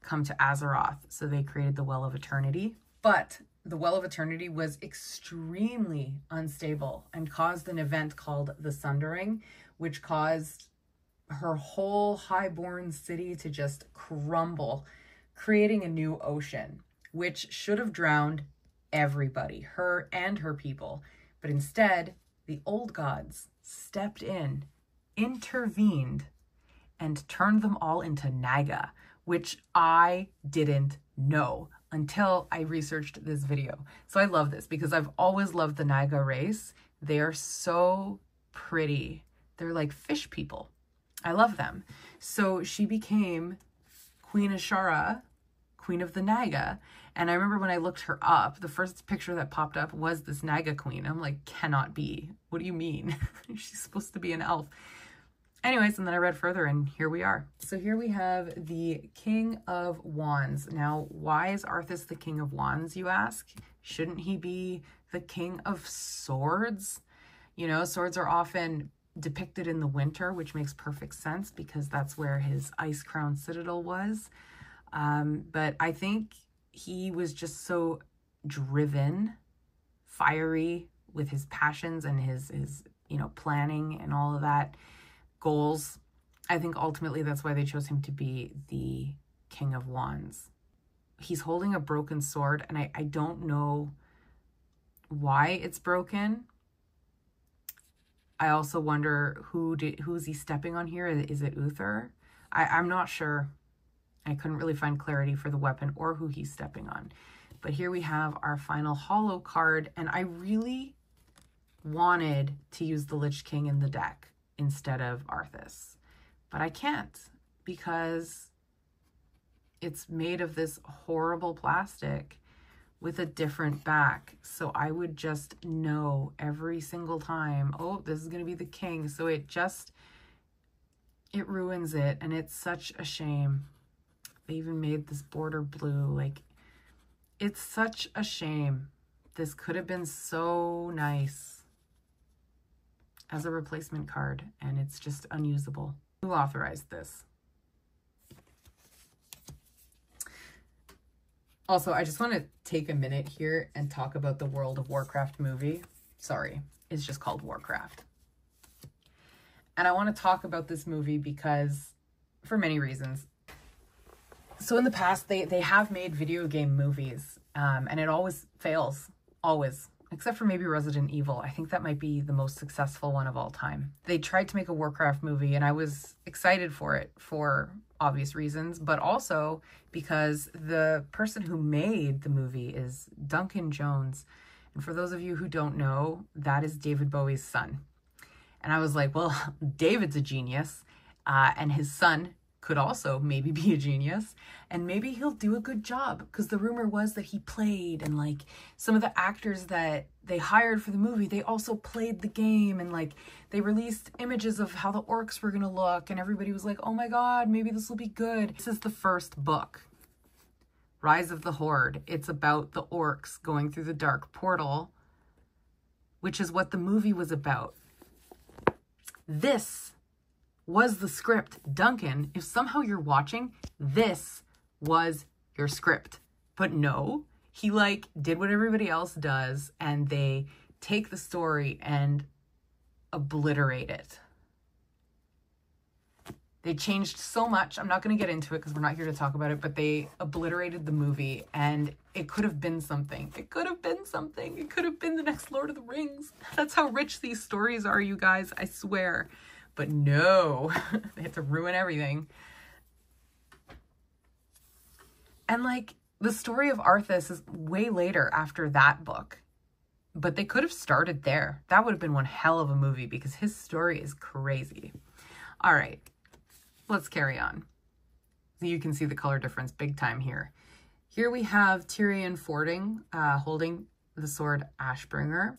[SPEAKER 1] come to Azeroth. So they created the Well of Eternity. But the Well of Eternity was extremely unstable and caused an event called the Sundering, which caused her whole highborn city to just crumble, creating a new ocean, which should have drowned everybody, her and her people. But instead, the old gods stepped in, intervened, and turned them all into Naga, which I didn't know until I researched this video. So I love this because I've always loved the Naga race. They are so pretty. They're like fish people. I love them. So she became Queen Ashara, Queen of the Naga. And I remember when I looked her up, the first picture that popped up was this Naga queen. I'm like, cannot be. What do you mean? She's supposed to be an elf. Anyways, and then I read further and here we are. So here we have the King of Wands. Now, why is Arthas the King of Wands, you ask? Shouldn't he be the King of Swords? You know, swords are often depicted in the winter, which makes perfect sense because that's where his Ice Crown Citadel was. But I think he was just so driven, fiery with his passions and his you know, planning and all of that, goals. I think ultimately that's why they chose him to be the King of Wands. He's holding a broken sword, and I don't know why it's broken. I also wonder who is he stepping on here? Is it Uther? I'm not sure. I couldn't really find clarity for the weapon or who he's stepping on. But here we have our final holo card, and I really wanted to use the Lich King in the deck instead of Arthas. But I can't because it's made of this horrible plastic with a different back. So I would just know every single time, oh, this is going to be the king. So it ruins it, and it's such a shame. They even made this border blue. Like, it's such a shame. This could have been so nice as a replacement card, and it's just unusable. Who authorized this? Also, I just want to take a minute here and talk about the World of Warcraft movie. Sorry, it's just called Warcraft. And I want to talk about this movie because, for many reasons. So in the past, they have made video game movies, and it always fails, always. Except for maybe Resident Evil. I think that might be the most successful one of all time. They tried to make a Warcraft movie, and I was excited for it for obvious reasons, but also because the person who made the movie is Duncan Jones. And for those of you who don't know, that is David Bowie's son. And I was like, well, David's a genius, and his son could also maybe be a genius, and maybe he'll do a good job, because the rumor was that he played, and like some of the actors that they hired for the movie, they also played the game, and like they released images of how the orcs were gonna look, and everybody was like, oh my god, maybe this will be good. This is the first book, Rise of the Horde. It's about the orcs going through the dark portal, which is what the movie was about. This was the script. Duncan, if somehow you're watching, this was your script. But no, he like did what everybody else does, and they take the story and obliterate it. They changed so much. I'm not going to get into it because we're not here to talk about it, but they obliterated the movie, and it could have been something. It could have been something. It could have been the next Lord of the Rings. That's how rich these stories are, you guys, I swear. But no, they had to ruin everything. And like, the story of Arthas is way later after that book, but they could have started there. That would have been one hell of a movie because his story is crazy. All right, let's carry on. You can see the color difference big time here. Here we have Tyrion holding the sword Ashbringer.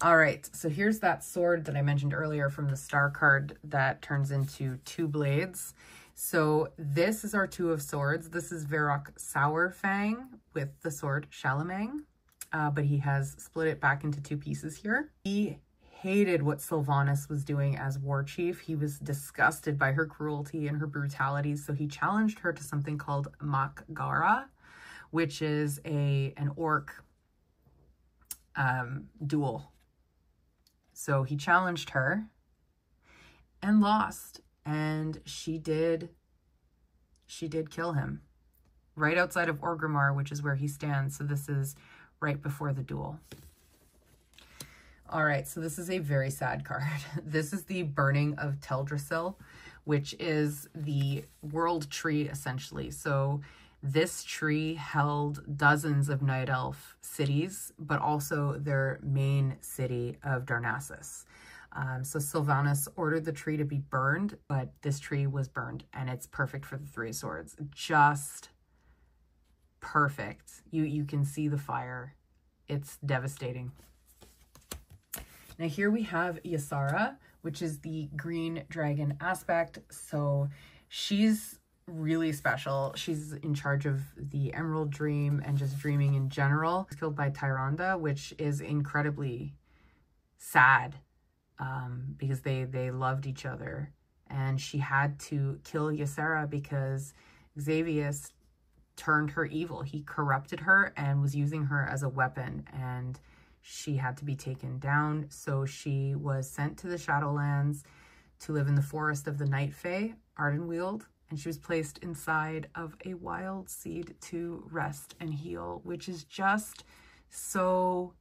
[SPEAKER 1] All right, so here's that sword that I mentioned earlier from the star card that turns into two blades. So this is our Two of Swords. This is Varrock Sourfang with the sword Shalamang, but he has split it back into two pieces here. He hated what Sylvanas was doing as war chief. He was disgusted by her cruelty and her brutality, so he challenged her to something called Mak'gara, which is an orc duel. So he challenged her and lost, and she did kill him right outside of Orgrimmar, which is where he stands. So this is right before the duel. All right, so this is a very sad card. This is the Burning of Teldrassil, which is the world tree, essentially. So this tree held dozens of Night Elf cities, but also their main city of Darnassus. So Sylvanas ordered the tree to be burned, but this tree was burned, and it's perfect for the Three Swords. Just perfect. You can see the fire. It's devastating. Now here we have Ysara, which is the green dragon aspect. So she's really special. She's in charge of the Emerald Dream and just dreaming in general. She's killed by Tyrande, which is incredibly sad because they loved each other. And she had to kill Ysera because Xavius turned her evil. He corrupted her and was using her as a weapon, and she had to be taken down. So she was sent to the Shadowlands to live in the forest of the Night Fae, Ardenweald, and she was placed inside of a wild seed to rest and heal, which is just so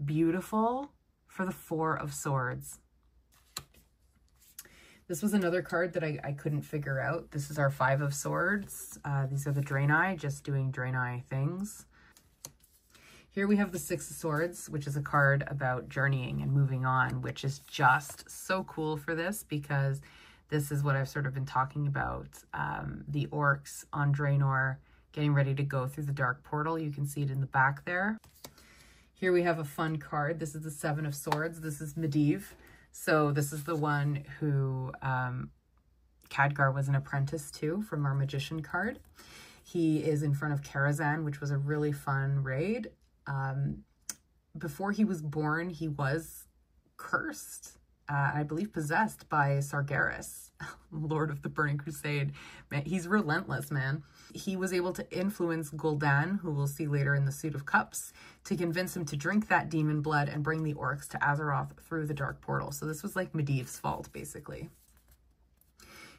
[SPEAKER 1] beautiful for the Four of Swords. This was another card that I couldn't figure out. This is our Five of Swords. These are the Draenei, just doing Draenei things. Here we have the Six of Swords, which is a card about journeying and moving on, which is just so cool for this because this is what I've sort of been talking about. The orcs on Draenor getting ready to go through the dark portal. You can see it in the back there. Here we have a fun card. This is the Seven of Swords. This is Medivh. So this is the one who Khadgar was an apprentice to from our Magician card. He is in front of Karazhan, which was a really fun raid. Before he was born, he was cursed, I believe possessed by Sargeras, Lord of the Burning Crusade. Man, he's relentless, man. He was able to influence Gul'dan, who we'll see later in the Suit of Cups, to convince him to drink that demon blood and bring the orcs to Azeroth through the dark portal. So this was like Medivh's fault, basically.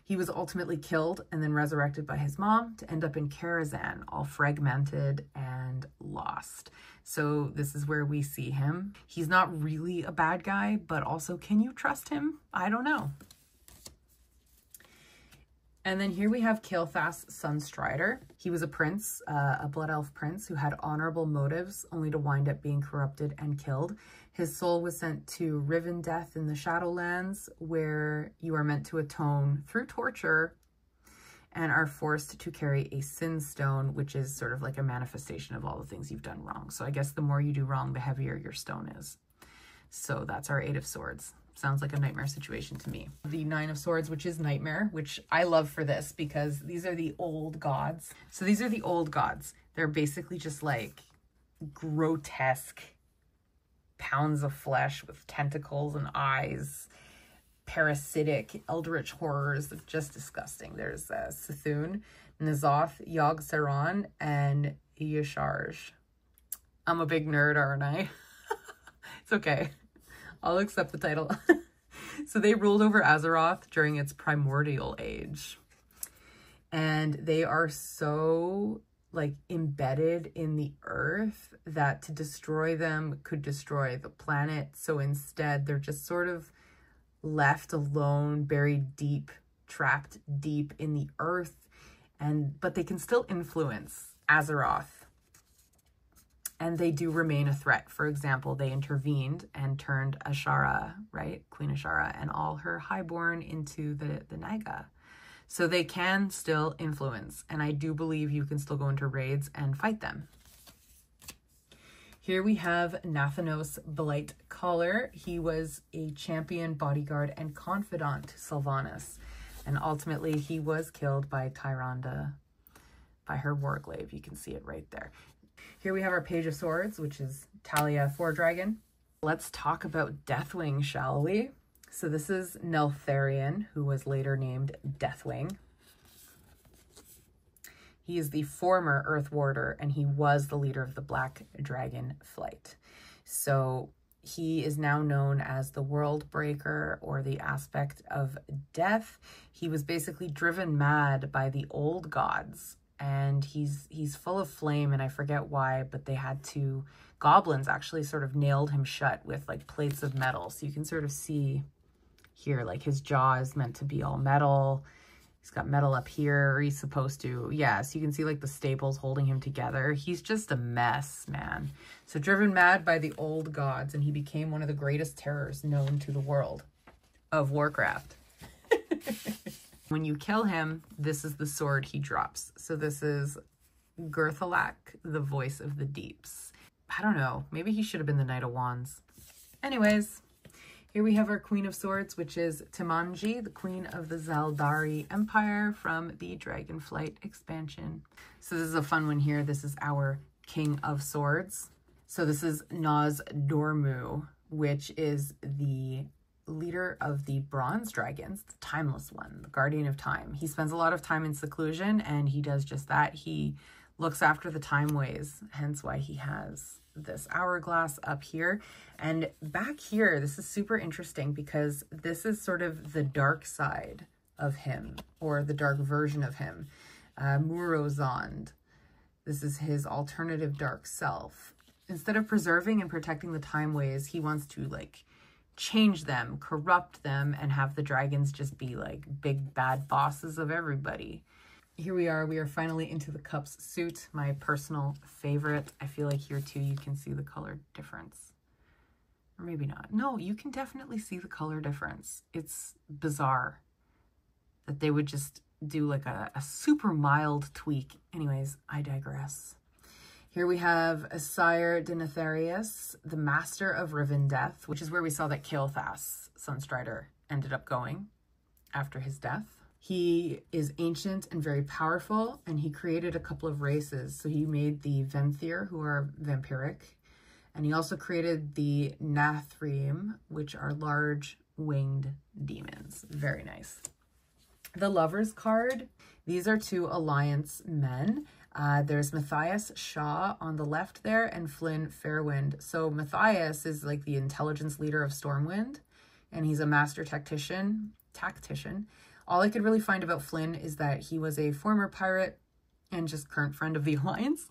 [SPEAKER 1] He was ultimately killed and then resurrected by his mom to end up in Karazhan, all fragmented and lost. So this is where we see him. He's not really a bad guy, but also, can you trust him? I don't know. And then here we have Kael'thas Sunstrider. He was a prince, a blood elf prince who had honorable motives, only to wind up being corrupted and killed. His soul was sent to Rivendell in the Shadowlands, where you are meant to atone through torture and are forced to carry a sin stone, which is sort of like a manifestation of all the things you've done wrong. So I guess the more you do wrong, the heavier your stone is. So that's our 8 of Swords. Sounds like a nightmare situation to me. The 9 of Swords, which is nightmare, which I love for this because these are the old gods. So these are the old gods. They're basically just like grotesque pounds of flesh with tentacles and eyes, parasitic eldritch horrors, just disgusting. There's Sethun, N'Zoth, Yogg-Saron, and Yasharj. I'm a big nerd, aren't I? It's okay. I'll accept the title. So they ruled over Azeroth during its primordial age. And they are so like embedded in the earth that to destroy them could destroy the planet. So instead, they're just sort of left alone, buried deep, trapped deep in the earth. But they can still influence Azeroth. And they do remain a threat. For example, they intervened and turned Ashara, right? Queen Ashara and all her highborn into the Naga. So they can still influence. And I do believe you can still go into raids and fight them. Here we have Nathanos Blightcaller. He was a champion, bodyguard, and confidant to Sylvanas. And ultimately, he was killed by Tyrande, by her warglaive. You can see it right there. Here we have our Page of Swords, which is Talia Fordragon. Let's talk about Deathwing, shall we? So this is Neltharion, who was later named Deathwing. He is the former Earth Warder, and he was the leader of the Black Dragon Flight. So he is now known as the World Breaker, or the aspect of death. He was basically driven mad by the old gods, and he's full of flame, and I forget why, but they had to, goblins actually sort of nailed him shut with like plates of metal. So you can sort of see here, like his jaw is meant to be all metal. He's got metal up here, or he's supposed to. Yeah, so you can see like the staples holding him together. He's just a mess, man. So driven mad by the old gods, and he became one of the greatest terrors known to the world of Warcraft. When you kill him, this is the sword he drops. So this is Gurthalak, the voice of the deeps. I don't know. Maybe he should have been the Knight of Wands. Anyways, here we have our Queen of Swords, which is Timanji, the Queen of the Zaldari Empire from the Dragonflight expansion. So this is a fun one here. This is our King of Swords. So this is Naz Dormu, which is the leader of the Bronze Dragons, the timeless one, the guardian of time. He spends a lot of time in seclusion, and he does just that. He looks after the time ways, hence why he has this hourglass up here. And back here, this is super interesting because this is sort of the dark side of him, or the dark version of him. Murozond. This is his alternative dark self. Instead of preserving and protecting the time ways, he wants to like change them, corrupt them, and have the dragons just be like big bad bosses of everybody. Here we are finally into the Cups suit, my personal favorite. I feel like here too you can see the color difference. Or maybe not. No, you can definitely see the color difference. It's bizarre that they would just do like a super mild tweak. Anyways, I digress. Here we have Sire Denetharius, the Master of Rivendell, which is where we saw that Kael'thas, Sunstrider, ended up going after his death. He is ancient and very powerful, and he created a couple of races. So he made the Venthyr, who are vampiric, and he also created the Nathrim, which are large winged demons. Very nice. The Lovers card. These are 2 Alliance men. There's Matthias Shaw on the left there, and Flynn Fairwind. So Matthias is like the intelligence leader of Stormwind, and he's a master tactician. All I could really find about Flynn is that he was a former pirate and just current friend of the Alliance.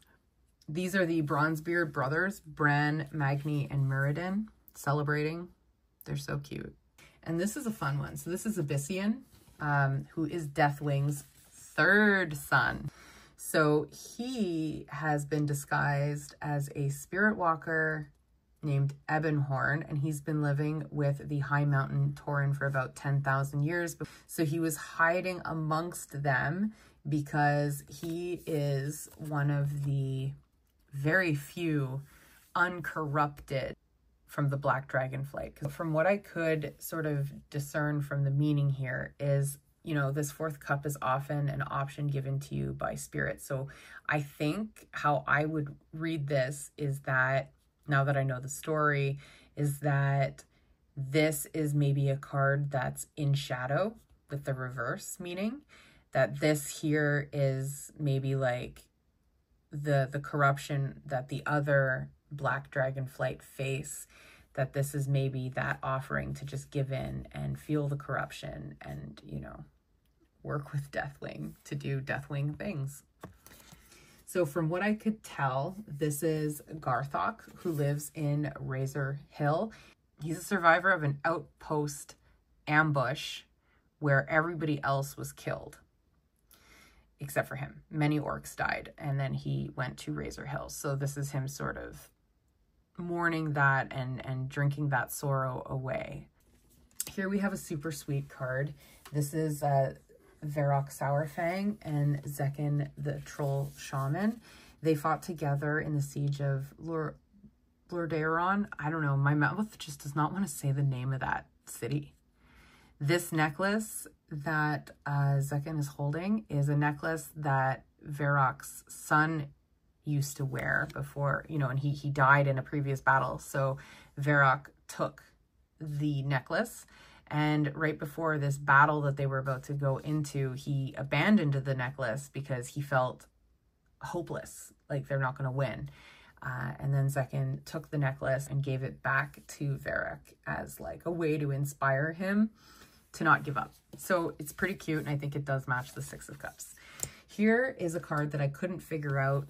[SPEAKER 1] These are the Bronzebeard brothers, Bran, Magni, and Muradin, celebrating. They're so cute. And this is a fun one. So this is Abyssian, who is Deathwing's 3rd son. So he has been disguised as a spirit walker named Ebonhorn, and he's been living with the High Mountain Tauren for about 10,000 years. So he was hiding amongst them because he is one of the very few uncorrupted from the Black Dragon Flight. Because from what I could sort of discern from the meaning here is, you know, this fourth cup is often an option given to you by spirit. So I think how I would read this is that, now that I know the story, is that this is maybe a card that's in shadow with the reverse meaning, that this here is maybe like the corruption that the other Black Dragon Flight face, that this is maybe that offering to just give in and feel the corruption and, you know, work with Deathwing to do Deathwing things. So from what I could tell, this is Garthok, who lives in Razor Hill. He's a survivor of an outpost ambush where everybody else was killed, except for him. Many orcs died, and then he went to Razor Hill. So this is him sort of mourning that and drinking that sorrow away. Here we have a super sweet card. This is Varrock Sourfang and Zekken the Troll Shaman. They fought together in the siege of Lordaeron. I don't know, my mouth just does not want to say the name of that city. This necklace that Zekken is holding is a necklace that Varrock's son used to wear before, you know, and he died in a previous battle. So Varrock took the necklace, and right before this battle that they were about to go into, he abandoned the necklace because he felt hopeless, like they're not going to win. And then Zekken took the necklace and gave it back to Varrock as like a way to inspire him to not give up. So it's pretty cute, and I think it does match the Six of Cups. Here is a card that I couldn't figure out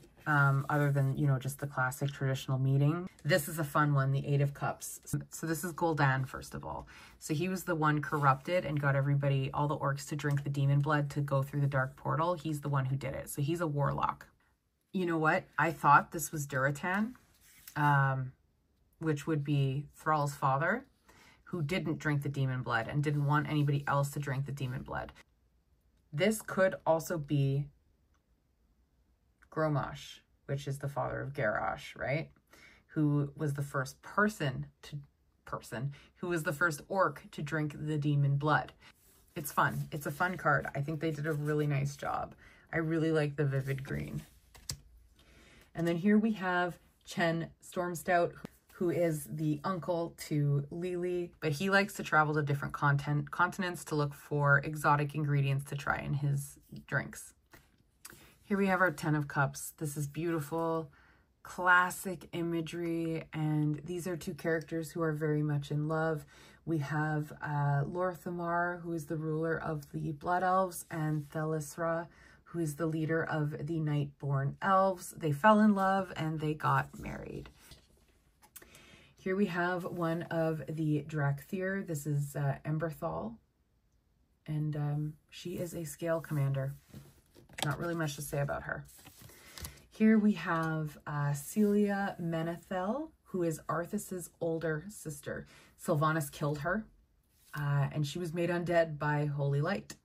[SPEAKER 1] other than, you know, just the classic traditional meeting. This is a fun one, the Eight of Cups. So this is Gul'dan, first of all. So he was the one corrupted and got everybody, all the orcs, to drink the demon blood to go through the dark portal. He's the one who did it. So he's a warlock. You know what? I thought this was Duratan, which would be Thrall's father, who didn't drink the demon blood and didn't want anybody else to drink the demon blood. This could also be Gromosh, which is the father of Garrosh, right? Who was the first who was the first orc to drink the demon blood. It's fun. It's a fun card. I think they did a really nice job. I really like the vivid green. And then here we have Chen Stormstout, who is the uncle to Lily, but he likes to travel to different continents to look for exotic ingredients to try in his drinks. Here we have our Ten of Cups. This is beautiful, classic imagery, and these are two characters who are very much in love. We have Lor'themar, who is the ruler of the Blood Elves, and Thelisra, who is the leader of the Nightborn Elves. They fell in love and they got married. Here we have one of the Drakthir. This is Emberthal, and she is a scale commander. Not really much to say about her. Here we have Celia Menethel, who is Arthas's older sister. Sylvanas killed her, and she was made undead by holy light.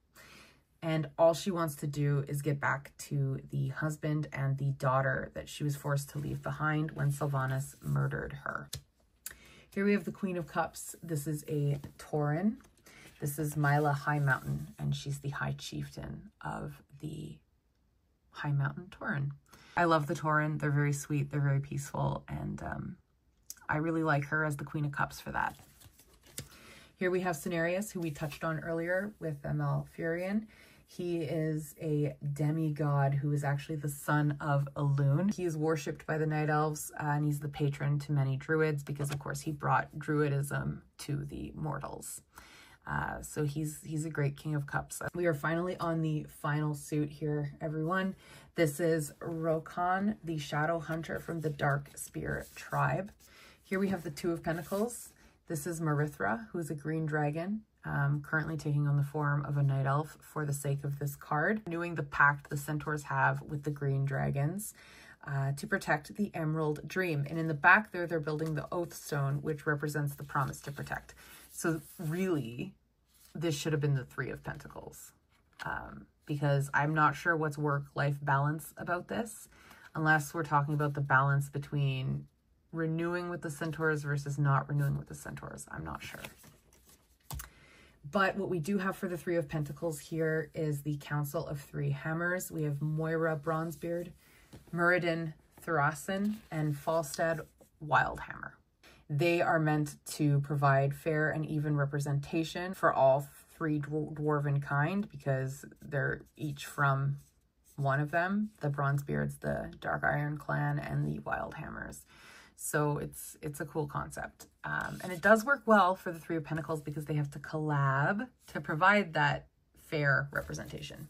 [SPEAKER 1] And all she wants to do is get back to the husband and the daughter that she was forced to leave behind when Sylvanas murdered her. Here we have the Queen of Cups. This is a Tauren. This is Mila High Mountain, and she's the High Chieftain of the High Mountain Tauren. I love the Tauren. They're very sweet. They're very peaceful, and I really like her as the Queen of Cups for that. Here we have Cenarius, who we touched on earlier with Malfurion. He is a demigod who is actually the son of Elune. He is worshipped by the Night Elves, and he's the patron to many druids because, of course, he brought druidism to the mortals. So he's a great King of Cups. We are finally on the final suit here, everyone. This is Rokan, the Shadow Hunter from the Dark Spear tribe. Here we have the Two of Pentacles. This is Marithra, who is a green dragon, currently taking on the form of a night elf for the sake of this card. Renewing the pact the centaurs have with the green dragons. to protect the Emerald Dream. And in the back there, they're building the Oath Stone, which represents the promise to protect. So really, this should have been the Three of Pentacles, because I'm not sure what's work-life balance about this, unless we're talking about the balance between renewing with the Centaurs versus not renewing with the Centaurs. I'm not sure. But what we do have for the Three of Pentacles here is the Council of Three Hammers. We have Moira Bronzebeard, Muradin Thrasin, and Falstad Wildhammer. They are meant to provide fair and even representation for all three dwarven kind, because they're each from one of them. The Bronzebeards, the Dark Iron Clan, and the Wildhammers. So it's a cool concept. And it does work well for the Three of Pentacles because they have to collab to provide that fair representation.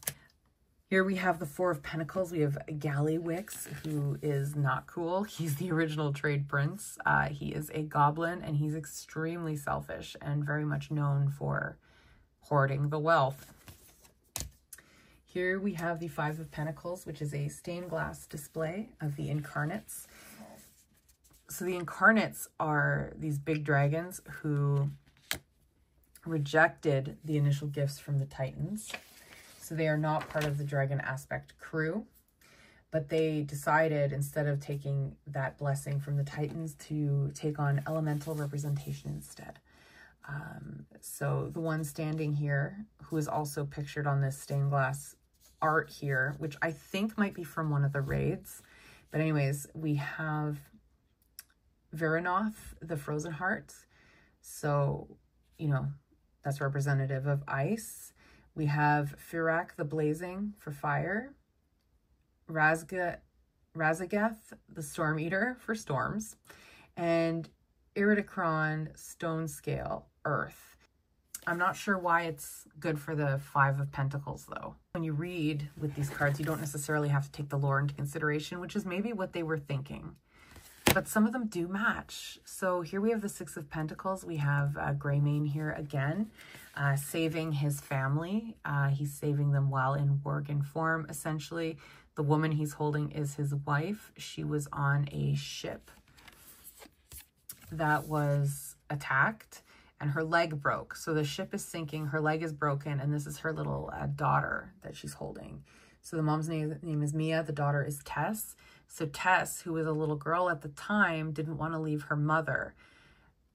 [SPEAKER 1] Here we have the Four of Pentacles. We have Gallywix, who is not cool. He's the original trade prince. He is a goblin, and he's extremely selfish and very much known for hoarding the wealth. Here we have the Five of Pentacles, which is a stained glass display of the incarnates. So the incarnates are these big dragons who rejected the initial gifts from the Titans. So they are not part of the dragon aspect crew, but they decided, instead of taking that blessing from the Titans, to take on elemental representation instead. So the one standing here, who is also pictured on this stained glass art here, which I think might be from one of the raids. But anyways, we have Veranoth, the Frozen Heart. So, you know, that's representative of ice. We have Firak, the Blazing, for fire. Razageth, the Storm Eater, for storms. And Iridacron, Stone Scale, earth. I'm not sure why it's good for the Five of Pentacles, though. When you read with these cards, you don't necessarily have to take the lore into consideration, which is maybe what they were thinking. But some of them do match. So here we have the Six of Pentacles. We have Greymane here again, saving his family. He's saving them while in Worgen form, essentially. The woman he's holding is his wife. She was on a ship that was attacked, and her leg broke. So the ship is sinking, her leg is broken, and this is her little daughter that she's holding. So the mom's name is Mia, the daughter is Tess. So Tess, who was a little girl at the time, didn't want to leave her mother.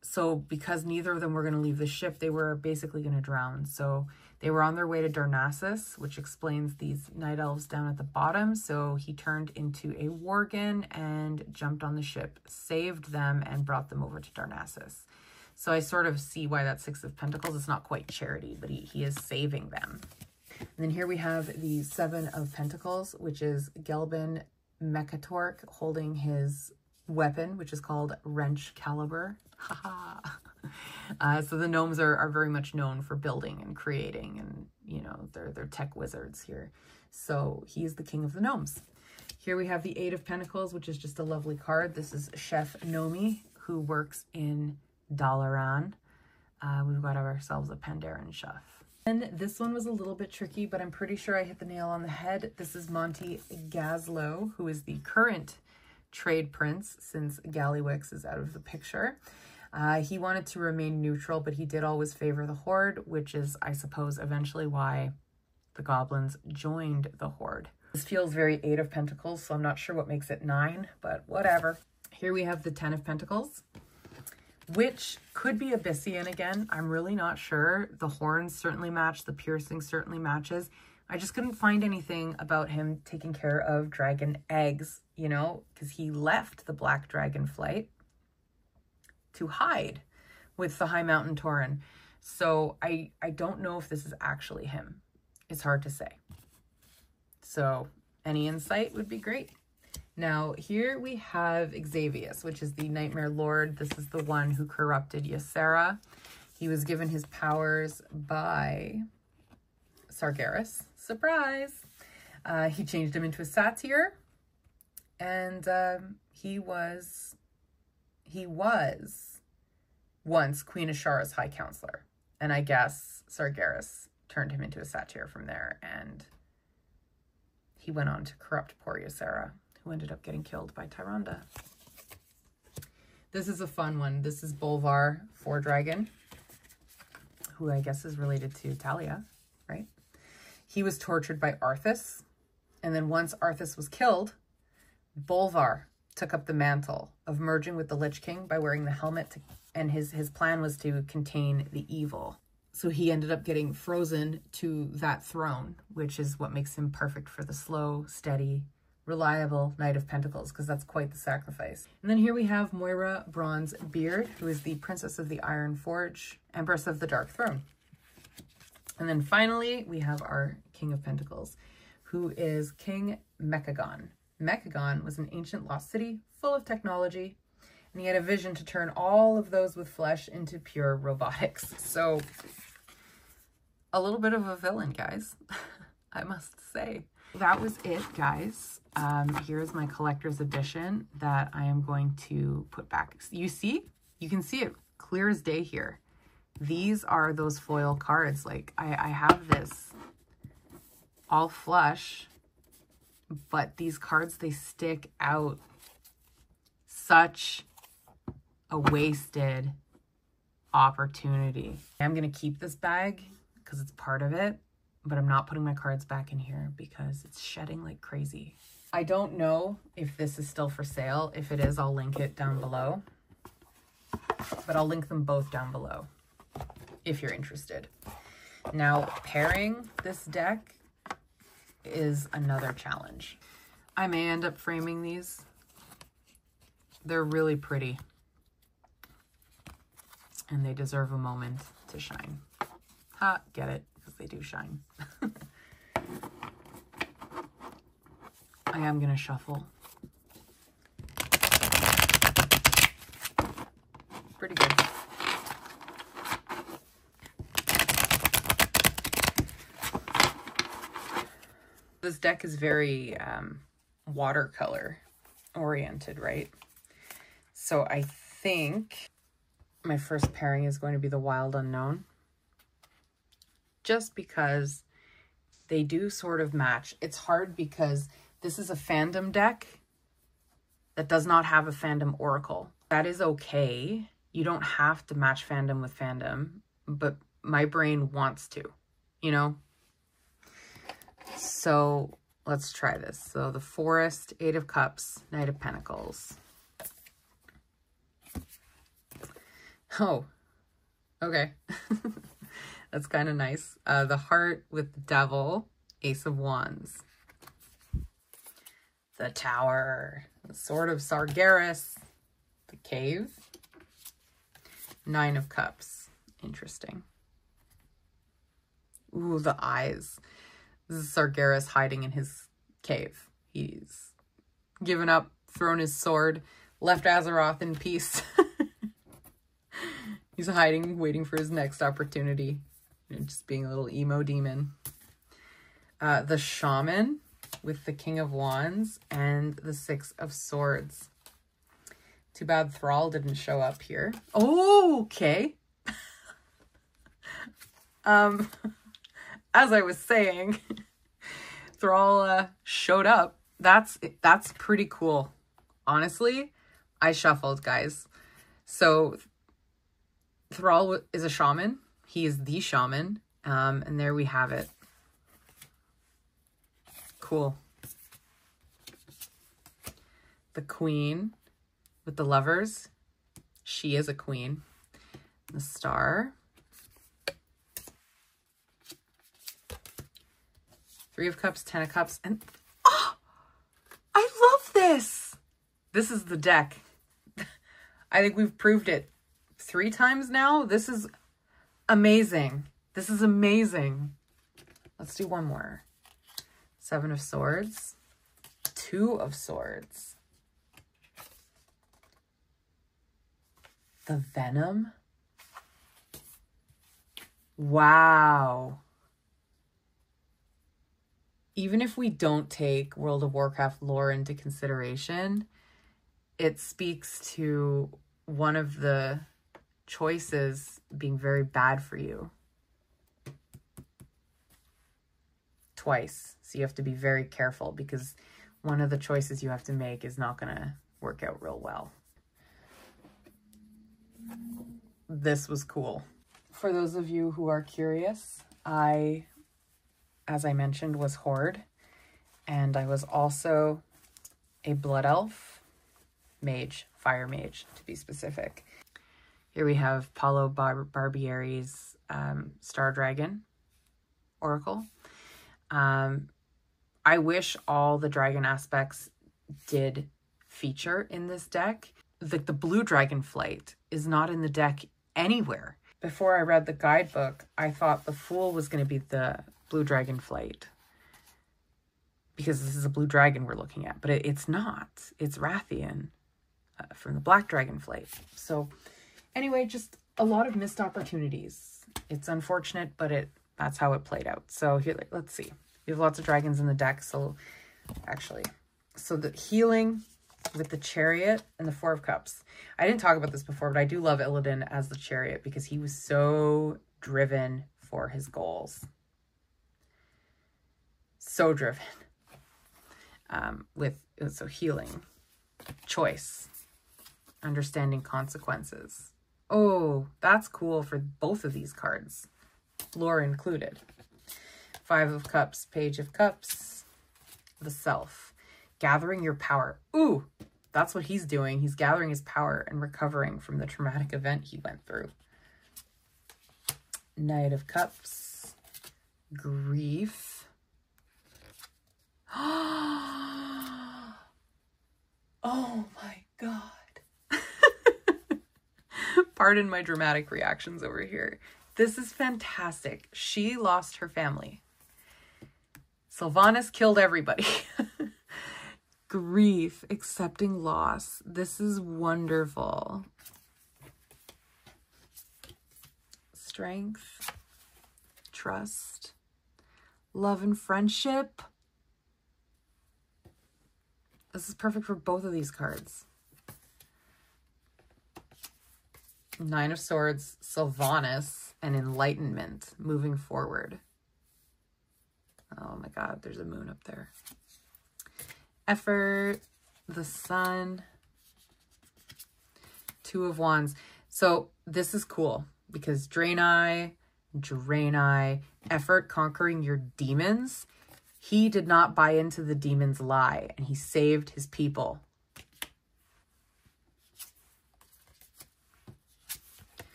[SPEAKER 1] So because neither of them were going to leave the ship, they were basically going to drown. So they were on their way to Darnassus, which explains these night elves down at the bottom. So he turned into a worgen and jumped on the ship, saved them, and brought them over to Darnassus. So I sort of see why that Six of Pentacles is not quite charity, but he is saving them. And then here we have the Seven of Pentacles, which is Gelbin Mechatork holding his weapon, which is called Wrench Caliber. So the gnomes are very much known for building and creating, and you know, they're tech wizards here. So he's the king of the gnomes. Here we have the Eight of Pentacles, which is just a lovely card. This is Chef Nomi, who works in Dalaran. We've got ourselves a Pandaren chef. And this one was a little bit tricky, but I'm pretty sure I hit the nail on the head. This is Monty Gaslow, who is the current trade prince since Gallywix is out of the picture. He wanted to remain neutral, but he did always favor the Horde, which is, I suppose, eventually why the goblins joined the Horde. This feels very Eight of Pentacles, so I'm not sure what makes it 9, but whatever. Here we have the Ten of Pentacles, which could be Abyssian again. I'm really not sure. The horns certainly match. The piercing certainly matches. I just couldn't find anything about him taking care of dragon eggs, you know, because he left the Black Dragon flight to hide with the High Mountain Tauren. So I don't know if this is actually him. It's hard to say. So any insight would be great. Now, here we have Xavius, which is the Nightmare Lord. This is the one who corrupted Ysera. He was given his powers by Sargeras. Surprise! He changed him into a satyr, and he was once Queen Ashara's High Counselor. And I guess Sargeras turned him into a satyr from there, and he went on to corrupt poor Ysera, who who ended up getting killed by Tyrande. This is a fun one. This is Bolvar 4-Dragon, who I guess is related to Talia, right? He was tortured by Arthas, and then once Arthas was killed, Bolvar took up the mantle of merging with the Lich King by wearing the helmet, and his plan was to contain the evil. So he ended up getting frozen to that throne, which is what makes him perfect for the slow, steady, reliable Knight of Pentacles, because that's quite the sacrifice. And then here we have Moira Bronzebeard, who is the Princess of the Iron Forge, Empress of the Dark Throne. And then finally, we have our King of Pentacles, who is King Mechagon. Mechagon was an ancient lost city full of technology, and he had a vision to turn all of those with flesh into pure robotics. So a little bit of a villain, guys, I must say. That was it, guys. Here's my collector's edition that I am going to put back. You see? You can see it clear as day here. These are those foil cards. Like, I have this all flush, but these cards, they stick out. Such a wasted opportunity. I'm going to keep this bag because it's part of it, but I'm not putting my cards back in here because it's shedding like crazy. I don't know if this is still for sale. If it is, I'll link it down below, but I'll link them both down below if you're interested. Now, pairing this deck is another challenge. I may end up framing these. They're really pretty, and they deserve a moment to shine. Ha, get it? Because they do shine. I am going to shuffle. Pretty good. This deck is very watercolor oriented, right? So I think my first pairing is going to be the Wild Unknown, just because they do sort of match. It's hard because this is a fandom deck that does not have a fandom oracle. That is okay. You don't have to match fandom with fandom, but my brain wants to, you know? So let's try this. So the Forest, 8 of Cups, Knight of Pentacles. Oh, okay. That's kind of nice. The Heart with the Devil, Ace of Wands. The Tower, the Sword of Sargeras, the Cave, 9 of Cups. Interesting. Ooh, the eyes. This is Sargeras hiding in his cave. He's given up, thrown his sword, left Azeroth in peace. He's hiding, waiting for his next opportunity. Just being a little emo demon. The Shaman with the King of Wands and the 6 of Swords. Too bad Thrall didn't show up here. Oh, okay. As I was saying, Thrall showed up. That's pretty cool. Honestly, I shuffled, guys. So Thrall is a shaman. He is the shaman. And there we have it. Cool. The Queen with the Lovers. She is a queen. The Star. 3 of Cups, 10 of Cups, and oh, I love this. This is the deck. I think we've proved it 3 times now. This is amazing. This is amazing. Let's do one more. 7 of Swords, 2 of Swords. The Venom. Wow. Even if we don't take World of Warcraft lore into consideration, it speaks to one of the choices being very bad for you. Twice. So you have to be very careful, because one of the choices you have to make is not going to work out real well. This was cool. For those of you who are curious, I, as I mentioned, was Horde, and I was also a Blood Elf, Mage, Fire Mage to be specific. Here we have Paulo Barbieri's Star Dragon Oracle. I wish all the dragon aspects did feature in this deck. The blue dragon flight is not in the deck anywhere. Before I read the guidebook, I thought the Fool was going to be the blue dragon flight, because this is a blue dragon we're looking at, but it's not. It's Rathian from the black dragon flight. So anyway, just a lot of missed opportunities. It's unfortunate, but that's how it played out. So here, let's see. We have lots of dragons in the deck. So actually, so the healing with the Chariot and the Four of Cups. I didn't talk about this before, but I do love Illidan as the Chariot because he was so driven for his goals. So driven. So healing, choice, understanding consequences. Oh, that's cool for both of these cards, lore included. Five of Cups, Page of Cups, the Self, gathering your power. Ooh, that's what he's doing. He's gathering his power and recovering from the traumatic event he went through. Knight of Cups, grief. Oh my God. Pardon my dramatic reactions over here. This is fantastic. She lost her family. Sylvanas killed everybody. Grief, accepting loss. This is wonderful. Strength, trust, love and friendship. This is perfect for both of these cards. Nine of Swords, Sylvanas, and Enlightenment moving forward. Oh my God, there's a moon up there. Effort, the Sun, Two of Wands. So this is cool because Draenei, effort, conquering your demons. He did not buy into the demon's lie and he saved his people.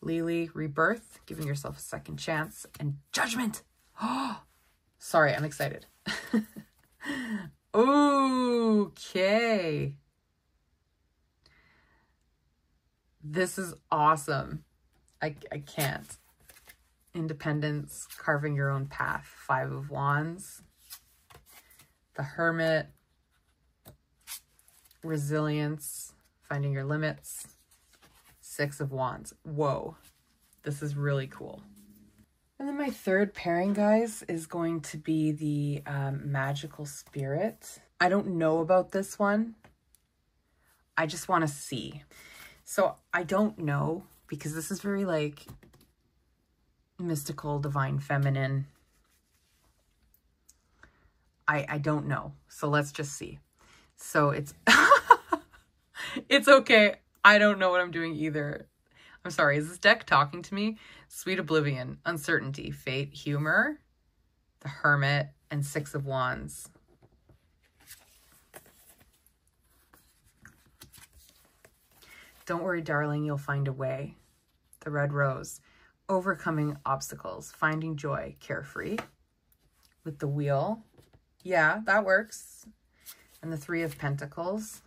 [SPEAKER 1] Lily, rebirth, giving yourself a second chance, and judgment. Oh, sorry, I'm excited. Okay. This is awesome. I can't. Independence, carving your own path. Five of Wands. The Hermit. Resilience, finding your limits. Six of Wands. Whoa, this is really cool. And then my third pairing, guys, is going to be the Magical Spirit. I don't know about this one. I just want to see. So I don't know because this is very like mystical, divine, feminine. I don't know. So let's just see. So it's, it's okay. I don't know what I'm doing either. I'm sorry. Is this deck talking to me? Sweet Oblivion, Uncertainty, Fate, Humor, the Hermit, and Six of Wands. Don't worry, darling, you'll find a way. The Red Rose, overcoming obstacles, finding joy, carefree. With the Wheel. Yeah, that works. And the Three of Pentacles.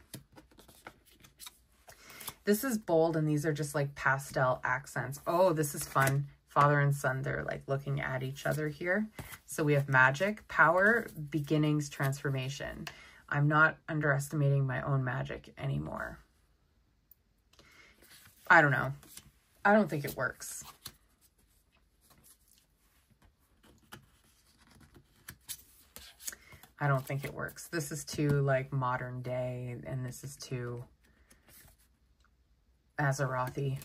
[SPEAKER 1] This is bold, and these are just like pastel accents. Oh, this is fun. Father and son, they're like looking at each other here. So we have magic, power, beginnings, transformation. I'm not underestimating my own magic anymore. I don't know. I don't think it works. I don't think it works. This is too like modern day, and this is too Azeroth-y.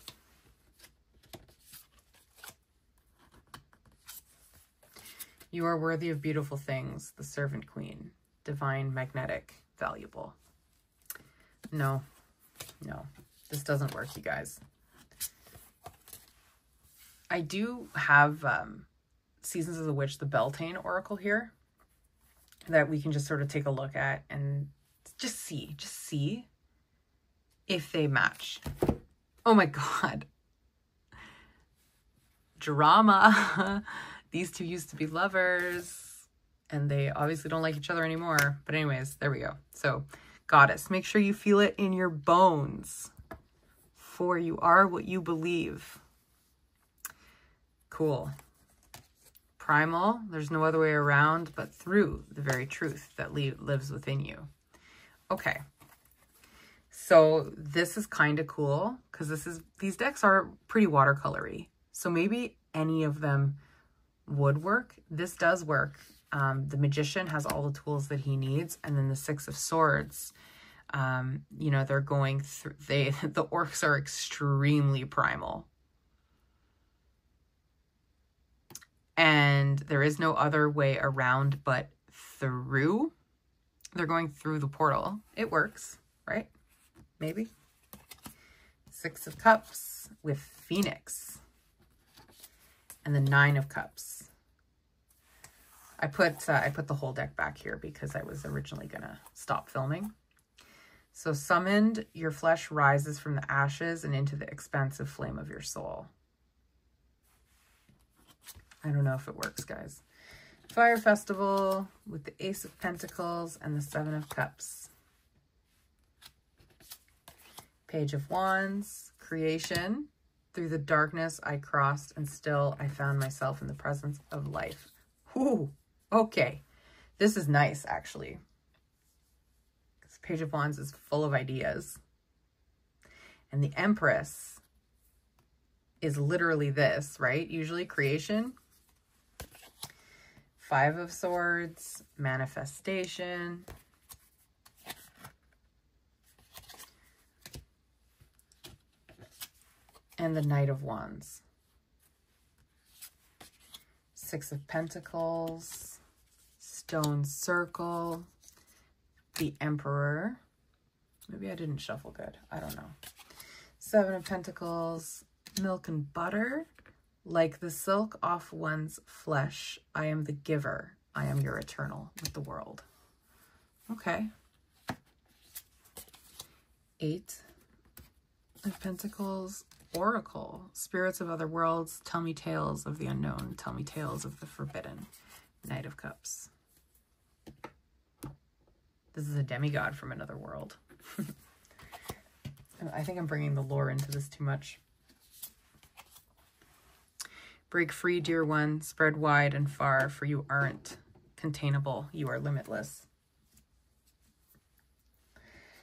[SPEAKER 1] You are worthy of beautiful things, the Servant Queen. divine, magnetic, valuable. No, no, this doesn't work, you guys. I do have Seasons of the Witch, the Beltane Oracle here that we can just sort of take a look at and just see if they match. Oh my God. Drama. These two used to be lovers and they obviously don't like each other anymore. But anyways, there we go. So Goddess, make sure you feel it in your bones, for you are what you believe. Cool. Primal, there's no other way around but through the very truth that lives within you. Okay. So this is kind of cool because these decks are pretty watercolory. So maybe any of them would work. This does work. The Magician has all the tools that he needs. And then the Six of Swords, you know, they're going through, the orcs are extremely primal. And there is no other way around but through. They're going through the portal. It works, right? Maybe. Six of Cups with Phoenix. And the Nine of Cups. I put the whole deck back here because I was originally gonna stop filming. So summoned, your flesh rises from the ashes and into the expansive flame of your soul. I don't know if it works, guys. Fire Festival with the Ace of Pentacles and the Seven of Cups. Page of Wands, Creation. Through the darkness I crossed and still I found myself in the presence of life. Whew, okay. This is nice, actually. This Page of Wands is full of ideas. And the Empress is literally this, right? Usually creation. Five of Swords, manifestation. And the Knight of Wands. Six of Pentacles, Stone Circle, the Emperor. Maybe I didn't shuffle good. I don't know. Seven of Pentacles, Milk and Butter. Like the silk off one's flesh, I am the giver. I am your eternal with the world. Okay. Eight of Pentacles, Oracle. Spirits of other worlds, tell me tales of the unknown. Tell me tales of the forbidden. Knight of Cups. This is a demigod from another world. I think I'm bringing the lore into this too much. Break free, dear one, spread wide and far, for you aren't containable, you are limitless.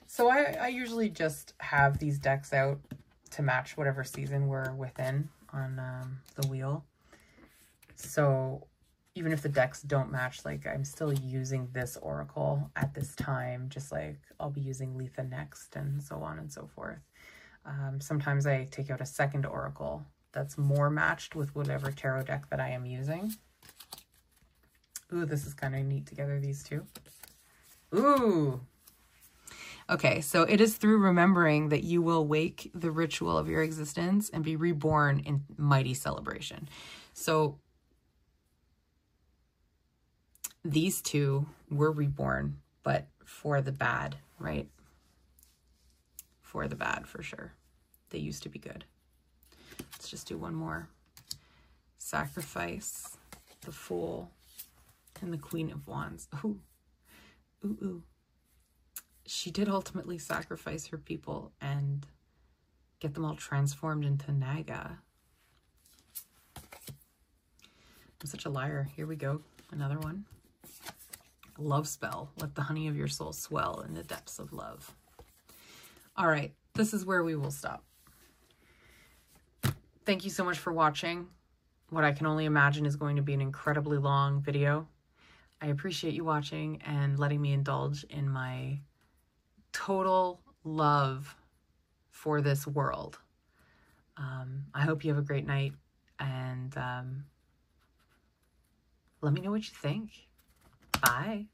[SPEAKER 1] So I usually just have these decks out to match whatever season we're within on the wheel. So even if the decks don't match, like I'm still using this oracle at this time, just like I'll be using Letha next and so on and so forth. Sometimes I take out a second oracle that's more matched with whatever tarot deck that I am using. Ooh, this is kind of neat together, these two. Ooh. Okay, so it is through remembering that you will wake the ritual of your existence and be reborn in mighty celebration. So these two were reborn, but for the bad, right? For the bad, for sure. They used to be good. Let's just do one more. Sacrifice, the Fool, and the Queen of Wands. Ooh, ooh, ooh. She did ultimately sacrifice her people and get them all transformed into Naga. I'm such a liar. Here we go. Another one. Love spell. Let the honey of your soul swell in the depths of love. All right. This is where we will stop. Thank you so much for watching what I can only imagine is going to be an incredibly long video. I appreciate you watching and letting me indulge in my total love for this world. I hope you have a great night, and let me know what you think. Bye.